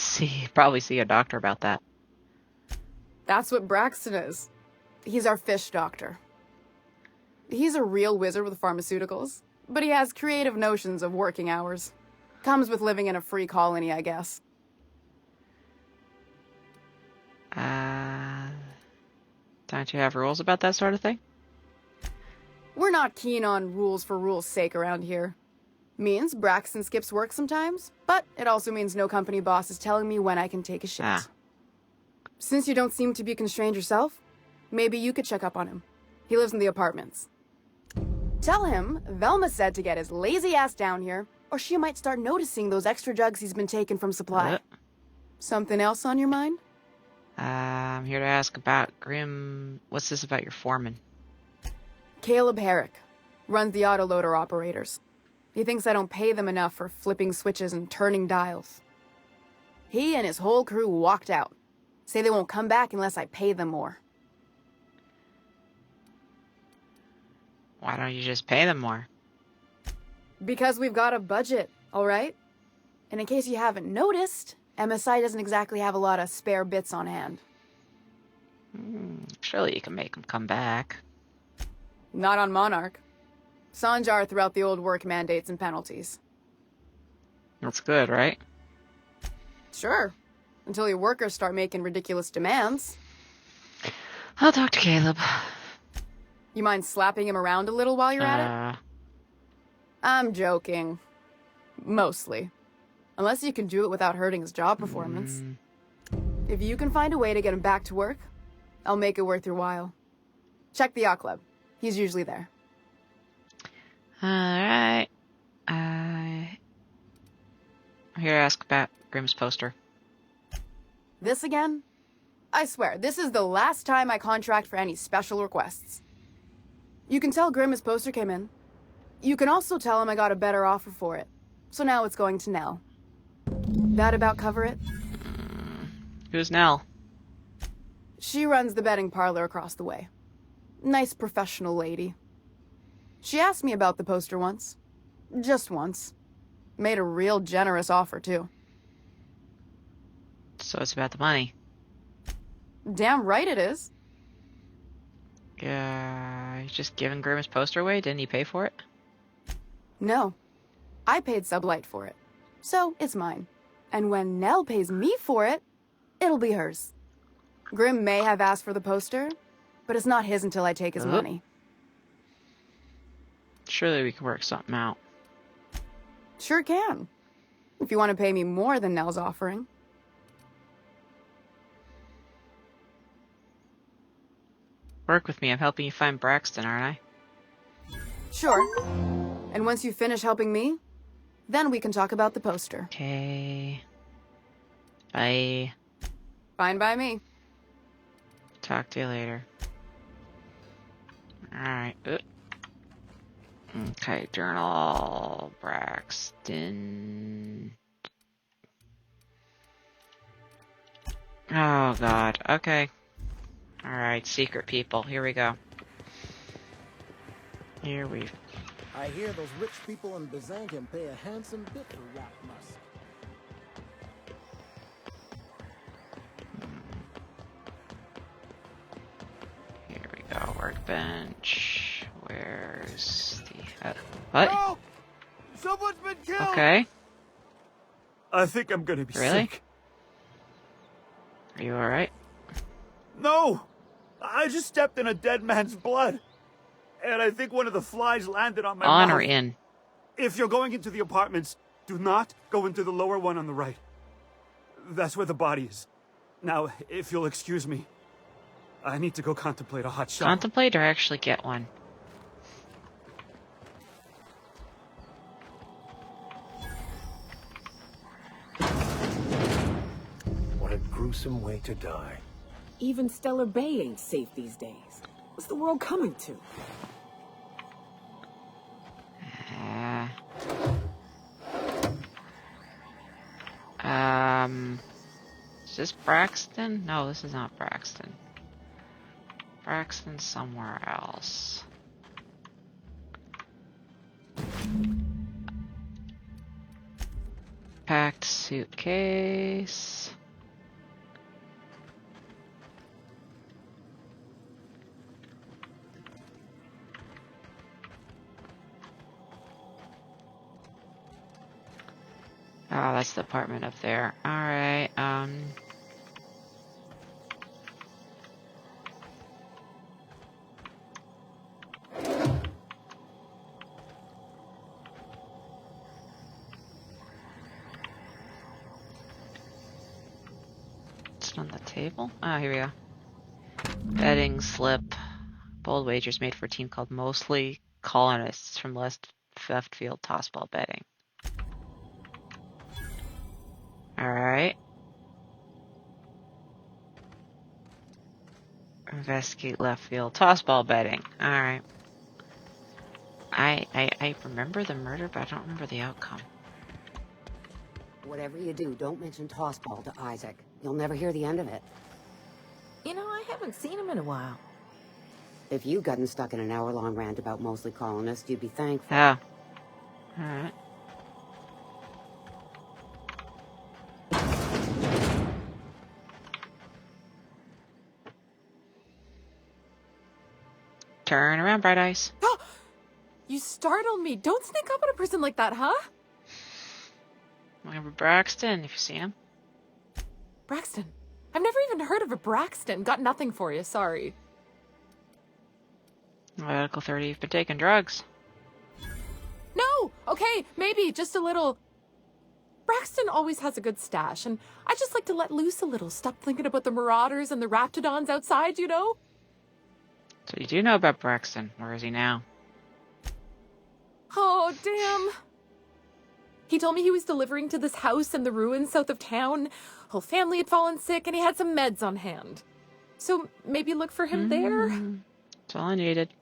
Speaker 1: probably see a doctor about that.
Speaker 21: That's what Braxton is. He's our fish doctor. He's a real wizard with pharmaceuticals, but he has creative notions of working hours. Comes with living in a free colony, I guess.
Speaker 1: Don't you have rules about that sort of thing?
Speaker 21: We're not keen on rules for rules' sake around here. Means Braxton skips work sometimes, but it also means no company boss is telling me when I can take a shift. Since you don't seem to be constrained yourself, maybe you could check up on him. He lives in the apartments. Tell him Velma said to get his lazy ass down here, or she might start noticing those extra jugs he's been taking from supply. Something else on your mind?
Speaker 1: I'm here to ask about Grim. What's this about your foreman?
Speaker 21: Caleb Herrick. Runs the autoloader operators. He thinks I don't pay them enough for flipping switches and turning dials. He and his whole crew walked out. Say they won't come back unless I pay them more.
Speaker 1: Why don't you just pay them more?
Speaker 21: Because we've got a budget, all right? And in case you haven't noticed, MSI doesn't exactly have a lot of spare bits on hand.
Speaker 1: Surely you can make them come back.
Speaker 21: Not on Monarch. Sanjar threw out the old work mandates and penalties.
Speaker 1: That's good, right?
Speaker 21: Sure. Until your workers start making ridiculous demands.
Speaker 1: I'll talk to Caleb.
Speaker 21: You mind slapping him around a little while you're at it? I'm joking. Mostly. Unless you can do it without hurting his job performance. If you can find a way to get him back to work, I'll make it worth your while. Check the yacht club. He's usually there.
Speaker 1: Alright. I'm here to ask about Grimm's poster.
Speaker 21: This again? I swear, this is the last time I contract for any special requests. You can tell Grimm his poster came in. You can also tell him I got a better offer for it. So now it's going to Nell. That about cover it?
Speaker 1: Who's Nell?
Speaker 21: She runs the betting parlor across the way. Nice professional lady. She asked me about the poster once. Just once. Made a real generous offer, too.
Speaker 1: So it's about the money.
Speaker 21: Damn right it is.
Speaker 1: Yeah, he's just giving Grimm his poster away? Didn't he pay for it?
Speaker 21: No. I paid Sublight for it. So it's mine. And when Nell pays me for it, it'll be hers. Grimm may have asked for the poster, but it's not his until I take his money.
Speaker 1: Surely we can work something out.
Speaker 21: Sure can. If you want to pay me more than Nell's offering.
Speaker 1: Work with me. I'm helping you find Braxton, aren't I?
Speaker 21: Sure. And once you finish helping me, then we can talk about the poster.
Speaker 1: Okay. Bye.
Speaker 21: Fine by me.
Speaker 1: Talk to you later. Alright. Okay, journal. Braxton. Oh, God. Okay. Alright, secret people. Here we go. Here we...
Speaker 14: I hear those rich people in Byzantium pay a handsome bit for rat musk.
Speaker 1: Here we go, workbench. Where's the... what?
Speaker 7: Help! Someone's been killed!
Speaker 1: Okay.
Speaker 7: I think I'm gonna be sick.
Speaker 1: Are you alright?
Speaker 7: No! I just stepped in a dead man's blood. And I think one of the flies landed on my
Speaker 1: On
Speaker 7: mouth.
Speaker 1: or in?
Speaker 7: If you're going into the apartments, do not go into the lower one on the right. That's where the body is. Now, if you'll excuse me, I need to go contemplate a hot shower.
Speaker 1: Contemplate or actually get one?
Speaker 11: What a gruesome way to die.
Speaker 12: Even Stellar Bay ain't safe these days. What's the world coming to?
Speaker 1: Is this Braxton? No, this is not Braxton. Braxton's somewhere else. Packed suitcase. Oh, that's the apartment up there. Alright, it's on the table? Oh, here we go. Betting slip. Bold wagers made for a team called Mostly Colonists from left field tossball betting. Alright. Investigate left field tossball betting. Alright. I remember the murder, but I don't remember the outcome.
Speaker 22: Whatever you do, don't mention tossball to Isaac. You'll never hear the end of it.
Speaker 16: You know, I haven't seen him in a while.
Speaker 22: If you'd gotten stuck in an hour-long rant about mostly colonists, you'd be thankful.
Speaker 1: Oh. Alright. Turn around, Bright Eyes.
Speaker 16: You startled me. Don't sneak up on a person like that, huh?
Speaker 1: Remember Braxton, if you see him.
Speaker 16: Braxton. I've never even heard of a Braxton. Got nothing for you, sorry.
Speaker 1: Article 30, you've been taking drugs.
Speaker 16: No! Okay, maybe, just a little. Braxton always has a good stash, and I just like to let loose a little. Stop thinking about the marauders and the raptidons outside, you know?
Speaker 1: So you do know about Braxton. Where is he now?
Speaker 16: Oh, damn. He told me he was delivering to this house in the ruins south of town. Whole family had fallen sick, and he had some meds on hand. So maybe look for him there?
Speaker 1: That's all I needed.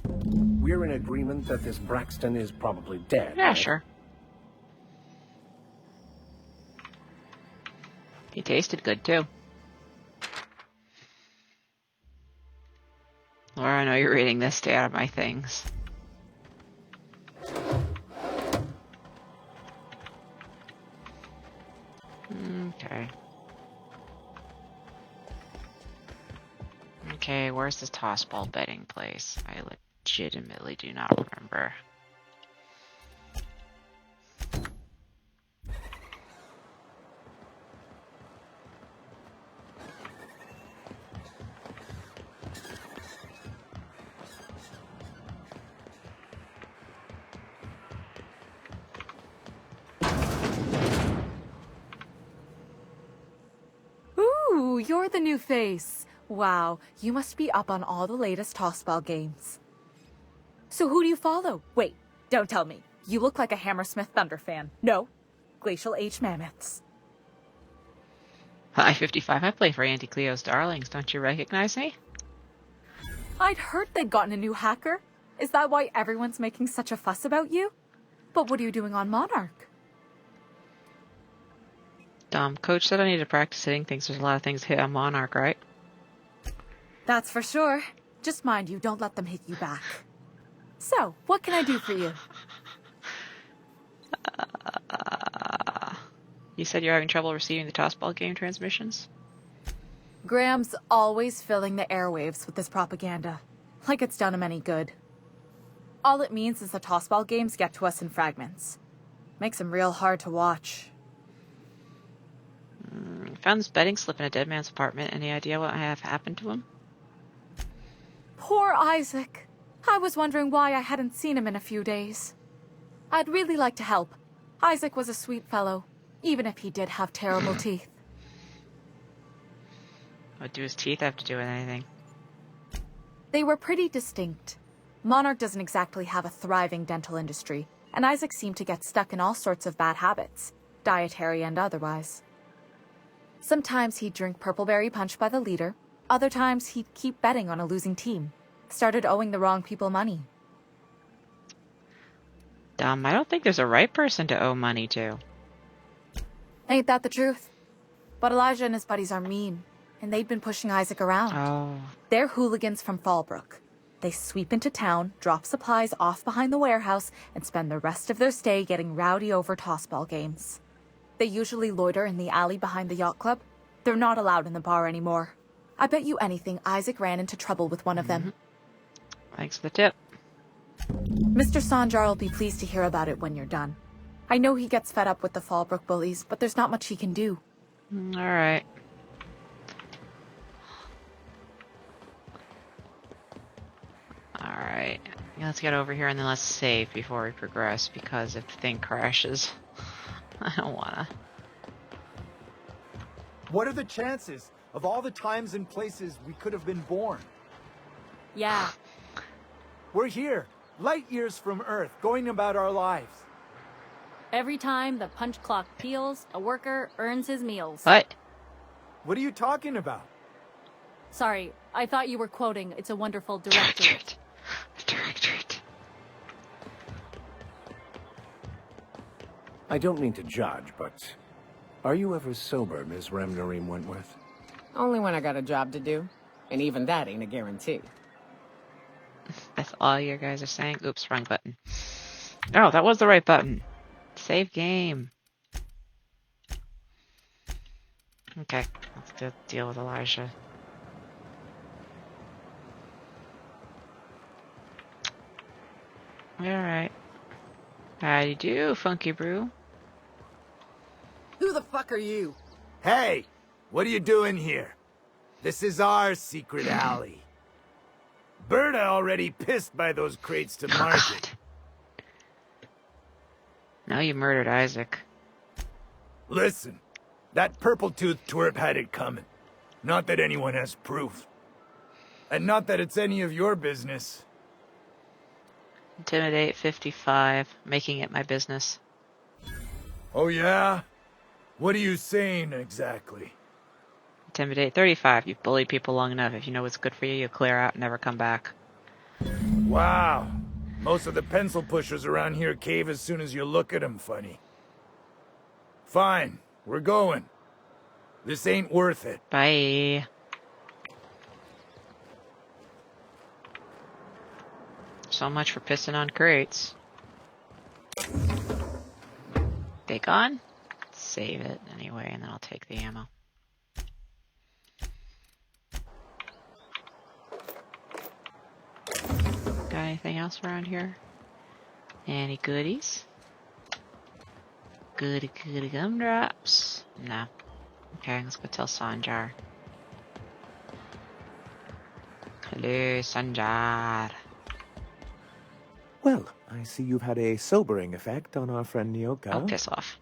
Speaker 11: We're in agreement that this Braxton is probably dead.
Speaker 1: Yeah,
Speaker 11: right?
Speaker 1: sure. He tasted good, too. Laura, I know you're reading this. Stay out of my things. Okay. Okay, where's this tossball betting place? I legitimately do not remember.
Speaker 4: Ooh, you're the new face. Wow, you must be up on all the latest tossball games. So who do you follow? Wait, don't tell me. You look like a Hammersmith Thunder fan. No, Glacial H Mammoths.
Speaker 1: Hi, 55. I play for Auntie Cleo's Darlings. Don't you recognize me?
Speaker 4: I'd heard they'd gotten a new hacker. Is that why everyone's making such a fuss about you? But what are you doing on Monarch?
Speaker 1: Coach said I need to practice hitting things. There's a lot of things hit on Monarch, right?
Speaker 4: That's for sure. Just mind you, don't let them hit you back. So, what can I do for you?
Speaker 1: You said you're having trouble receiving the tossball game transmissions?
Speaker 4: Graham's always filling the airwaves with this propaganda. Like it's done him any good. All it means is the tossball games get to us in fragments. Makes them real hard to watch.
Speaker 1: Found this betting slip in a dead man's apartment. Any idea what have happened to him?
Speaker 4: Poor Isaac. I was wondering why I hadn't seen him in a few days. I'd really like to help. Isaac was a sweet fellow, even if he did have terrible teeth.
Speaker 1: What do his teeth have to do with anything?
Speaker 4: They were pretty distinct. Monarch doesn't exactly have a thriving dental industry, and Isaac seemed to get stuck in all sorts of bad habits, dietary and otherwise. Sometimes he'd drink Purpleberry Punch by the liter. Other times he'd keep betting on a losing team. Started owing the wrong people money.
Speaker 1: I don't think there's a right person to owe money to.
Speaker 4: Ain't that the truth? But Elijah and his buddies are mean, and they'd been pushing Isaac around.
Speaker 1: Oh.
Speaker 4: They're hooligans from Fallbrook. They sweep into town, drop supplies off behind the warehouse, and spend the rest of their stay getting rowdy over tossball games. They usually loiter in the alley behind the yacht club. They're not allowed in the bar anymore. I bet you anything Isaac ran into trouble with one of them.
Speaker 1: Thanks for the tip.
Speaker 4: Mr. Sanjar will be pleased to hear about it when you're done. I know he gets fed up with the Fallbrook bullies, but there's not much he can do.
Speaker 1: Alright. Alright. Let's get over here and then let's save before we progress, because if the thing crashes, I don't wanna.
Speaker 5: What are the chances of all the times and places we could have been born?
Speaker 4: Yeah.
Speaker 5: We're here, light years from Earth, going about our lives.
Speaker 23: Every time the punch clock peals, a worker earns his meals.
Speaker 1: What?
Speaker 5: What are you talking about?
Speaker 23: Sorry, I thought you were quoting It's a Wonderful Directorate.
Speaker 1: Directorate.
Speaker 11: I don't mean to judge, but are you ever sober, Ms. Remnarim Wentworth?
Speaker 12: Only when I got a job to do. And even that ain't a guarantee.
Speaker 1: That's all you guys are saying? Oops, wrong button. Oh, that was the right button. Save game. Okay, let's deal with Elijah. Alright. How do you do, Funky Brew?
Speaker 24: Who the fuck are you?
Speaker 13: Hey, what are you doing here? This is our secret alley.
Speaker 2: Berta already pissed by those crates to market.
Speaker 1: Now you murdered Isaac.
Speaker 2: Listen, that purple-toothed twerp had it coming. Not that anyone has proof. And not that it's any of your business.
Speaker 1: Intimidate 55, making it my business.
Speaker 2: Oh yeah? What are you saying exactly?
Speaker 1: Intimidate 35, you've bullied people long enough. If you know what's good for you, you'll clear out and never come back.
Speaker 2: Wow. Most of the pencil pushers around here cave as soon as you look at them funny. Fine, we're going. This ain't worth it.
Speaker 1: Bye. So much for pissing on crates. They gone? Save it anyway, and then I'll take the ammo. Got anything else around here? Any goodies? Goody gumdrops? No. Okay, let's go tell Sanjar. Hello, Sanjar.
Speaker 15: Well, I see you've had a sobering effect on our friend Nyoka.
Speaker 1: Oh, piss off.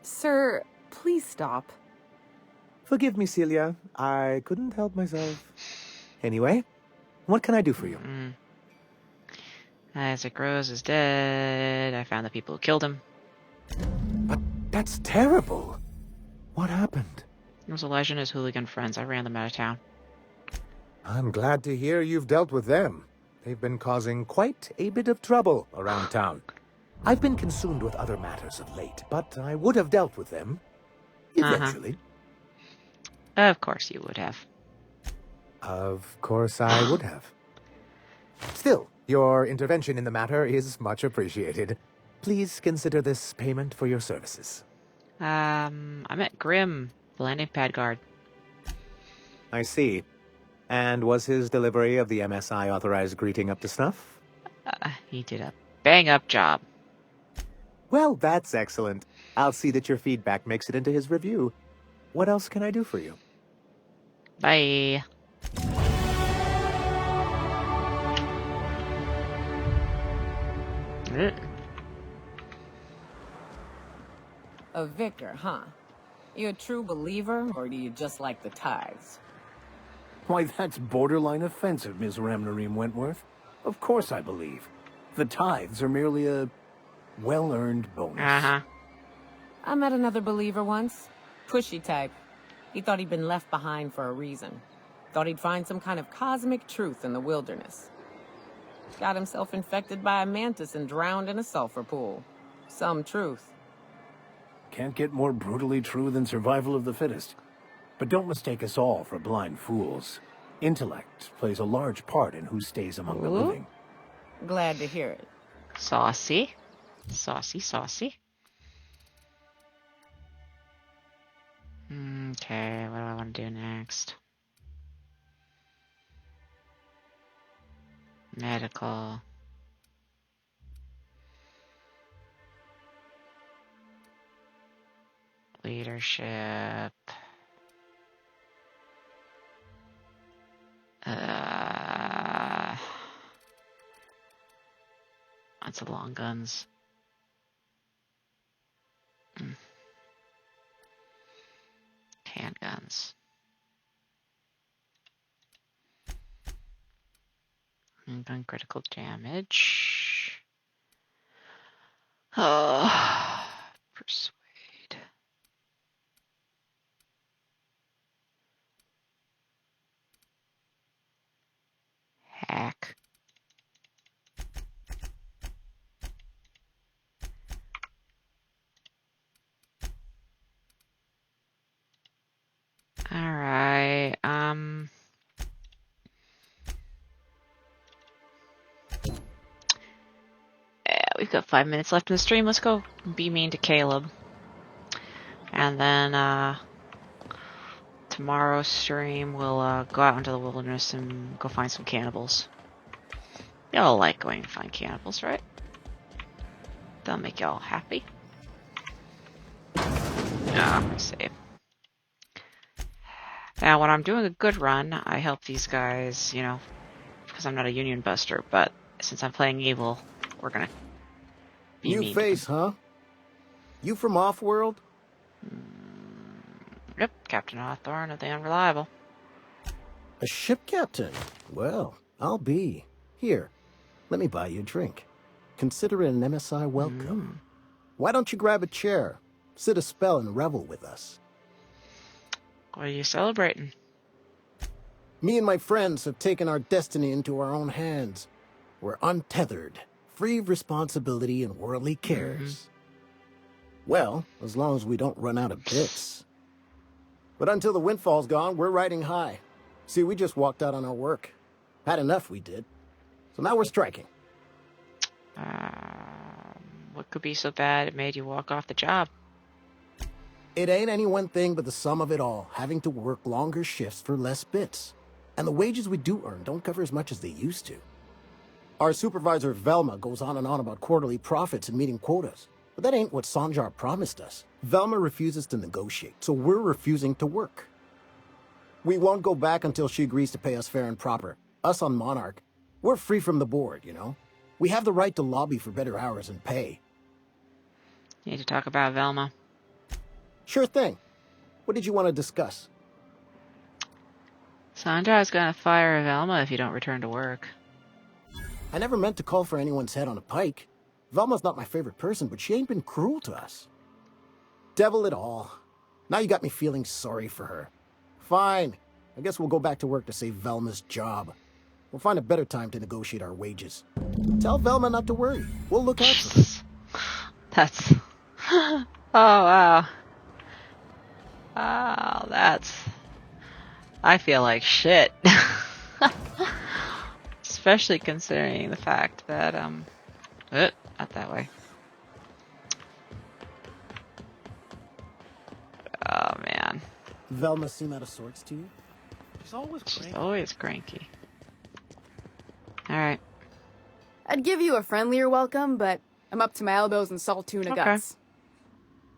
Speaker 16: Sir, please stop.
Speaker 15: Forgive me, Celia. I couldn't help myself. Anyway, what can I do for you?
Speaker 1: Isaac Rose is dead. I found the people who killed him.
Speaker 15: But that's terrible. What happened?
Speaker 1: It was Elijah and his hooligan friends. I ran them out of town.
Speaker 15: I'm glad to hear you've dealt with them. They've been causing quite a bit of trouble around town. I've been consumed with other matters of late, but I would have dealt with them. Eventually.
Speaker 1: Of course you would have.
Speaker 15: Of course I would have. Still, your intervention in the matter is much appreciated. Please consider this payment for your services.
Speaker 1: I met Grim, the landing pad guard.
Speaker 15: I see. And was his delivery of the MSI authorized greeting up to snuff?
Speaker 1: He did a bang-up job.
Speaker 15: Well, that's excellent. I'll see that your feedback makes it into his review. What else can I do for you?
Speaker 1: Bye.
Speaker 12: A vicar, huh? You a true believer, or do you just like the tithes?
Speaker 11: Why, that's borderline offensive, Ms. Ramnareem Wentworth. Of course I believe. The tithes are merely a well-earned bonus.
Speaker 12: I met another believer once. Pushy type. He thought he'd been left behind for a reason. Thought he'd find some kind of cosmic truth in the wilderness. Got himself infected by a mantis and drowned in a sulfur pool. Some truth.
Speaker 11: Can't get more brutally true than survival of the fittest. But don't mistake us all for blind fools. Intellect plays a large part in who stays among the living.
Speaker 12: Glad to hear it.
Speaker 1: Saucy. Saucy, saucy. Okay, what do I want to do next? Medical. Leadership. Lots of long guns. Handguns. Gun critical damage. Persuade. Hack. Alright, yeah, we've got 5 minutes left in the stream. Let's go be mean to Caleb. And then, tomorrow's stream, we'll, go out into the wilderness and go find some cannibals. Y'all like going to find cannibals, right? That'll make y'all happy. Ah, save. Now, when I'm doing a good run, I help these guys, you know, because I'm not a union buster, but since I'm playing evil, we're gonna be
Speaker 14: New
Speaker 1: mean.
Speaker 14: face, huh? You from Offworld?
Speaker 1: Yep, Captain Hawthorne of the Unreliable.
Speaker 14: A ship captain? Well, I'll be. Here, let me buy you a drink. Consider it an MSI welcome. Why don't you grab a chair, sit a spell, and revel with us?
Speaker 1: What are you celebrating?
Speaker 14: Me and my friends have taken our destiny into our own hands. We're untethered, free of responsibility and worldly cares. Well, as long as we don't run out of bits. But until the windfall's gone, we're riding high. See, we just walked out on our work. Had enough, we did. So now we're striking.
Speaker 1: What could be so bad it made you walk off the job?
Speaker 14: It ain't any one thing but the sum of it all, having to work longer shifts for less bits. And the wages we do earn don't cover as much as they used to. Our supervisor, Velma, goes on and on about quarterly profits and meeting quotas. But that ain't what Sanjar promised us. Velma refuses to negotiate, so we're refusing to work. We won't go back until she agrees to pay us fair and proper. Us on Monarch, we're free from the board, you know? We have the right to lobby for better hours and pay.
Speaker 1: You need to talk about Velma.
Speaker 14: Sure thing. What did you want to discuss?
Speaker 1: Sanjar's gonna fire Velma if you don't return to work.
Speaker 14: I never meant to call for anyone's head on a pike. Velma's not my favorite person, but she ain't been cruel to us. Devil it all. Now you got me feeling sorry for her. Fine. I guess we'll go back to work to save Velma's job. We'll find a better time to negotiate our wages. Tell Velma not to worry. We'll look out for her.
Speaker 1: That's... Oh, wow. Oh, that's... I feel like shit. Especially considering the fact that, not that way. Oh, man.
Speaker 14: Velma seem out of sorts to you?
Speaker 1: She's always cranky. Alright.
Speaker 21: I'd give you a friendlier welcome, but I'm up to my elbows in salt tuna guts.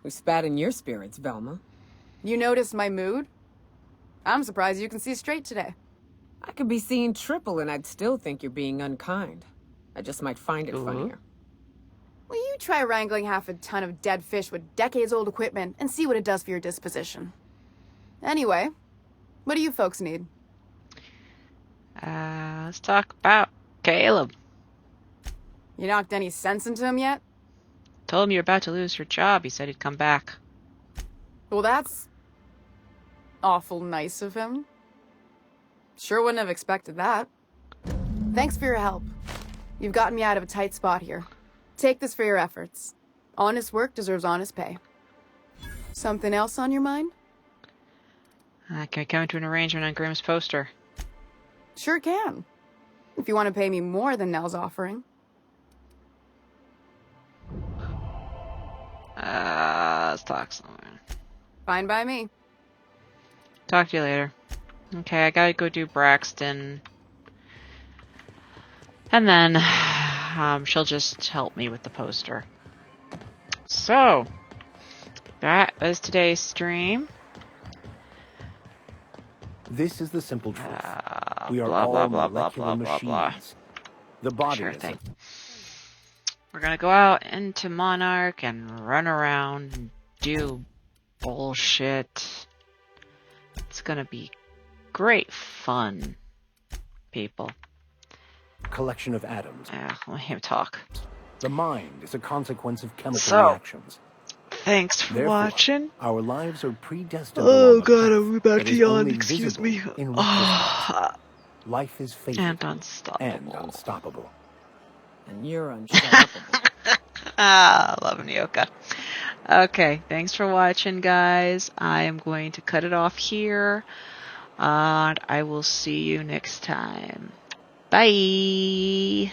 Speaker 12: We spat in your spirits, Velma.
Speaker 21: You noticed my mood? I'm surprised you can see straight today.
Speaker 12: I could be seeing triple and I'd still think you're being unkind. I just might find it funnier.
Speaker 21: Will you try wrangling half a ton of dead fish with decades-old equipment and see what it does for your disposition? Anyway, what do you folks need?
Speaker 1: Let's talk about Caleb.
Speaker 21: You knocked any sense into him yet?
Speaker 1: Told him you're about to lose your job. He said he'd come back.
Speaker 21: Well, that's awful nice of him. Sure wouldn't have expected that. Thanks for your help. You've gotten me out of a tight spot here. Take this for your efforts. Honest work deserves honest pay. Something else on your mind?
Speaker 1: Can I come to an arrangement on Grimm's poster?
Speaker 21: Sure can. If you want to pay me more than Nell's offering.
Speaker 1: Let's talk somewhere.
Speaker 21: Fine by me.
Speaker 1: Talk to you later. Okay, I gotta go do Braxton. And then, she'll just help me with the poster. So, that was today's stream.
Speaker 11: This is the simple truth. We are
Speaker 1: blah,
Speaker 11: all
Speaker 1: blah, blah,
Speaker 11: molecular
Speaker 1: blah, blah, blah,
Speaker 11: machines. The body
Speaker 1: Sure
Speaker 11: is
Speaker 1: thing. We're gonna go out into Monarch and run around and do bullshit. It's gonna be great fun, people.
Speaker 11: a collection of atoms.
Speaker 1: Let him talk.
Speaker 11: The mind is a consequence of chemical
Speaker 1: So,
Speaker 11: reactions.
Speaker 1: Thanks for
Speaker 11: Therefore,
Speaker 1: watching.
Speaker 11: Our lives are predestined.
Speaker 1: Oh
Speaker 11: along a
Speaker 1: god,
Speaker 11: path
Speaker 1: I'm about
Speaker 11: that
Speaker 1: to
Speaker 11: is
Speaker 1: yawn.
Speaker 11: only
Speaker 1: Excuse
Speaker 11: visible
Speaker 1: me.
Speaker 11: in retrospect. Life is fated
Speaker 1: And unstoppable.
Speaker 11: and unstoppable.
Speaker 12: And you're unstoppable.
Speaker 1: Love Nyoka. Okay, thanks for watching, guys. I am going to cut it off here. And I will see you next time. Bye!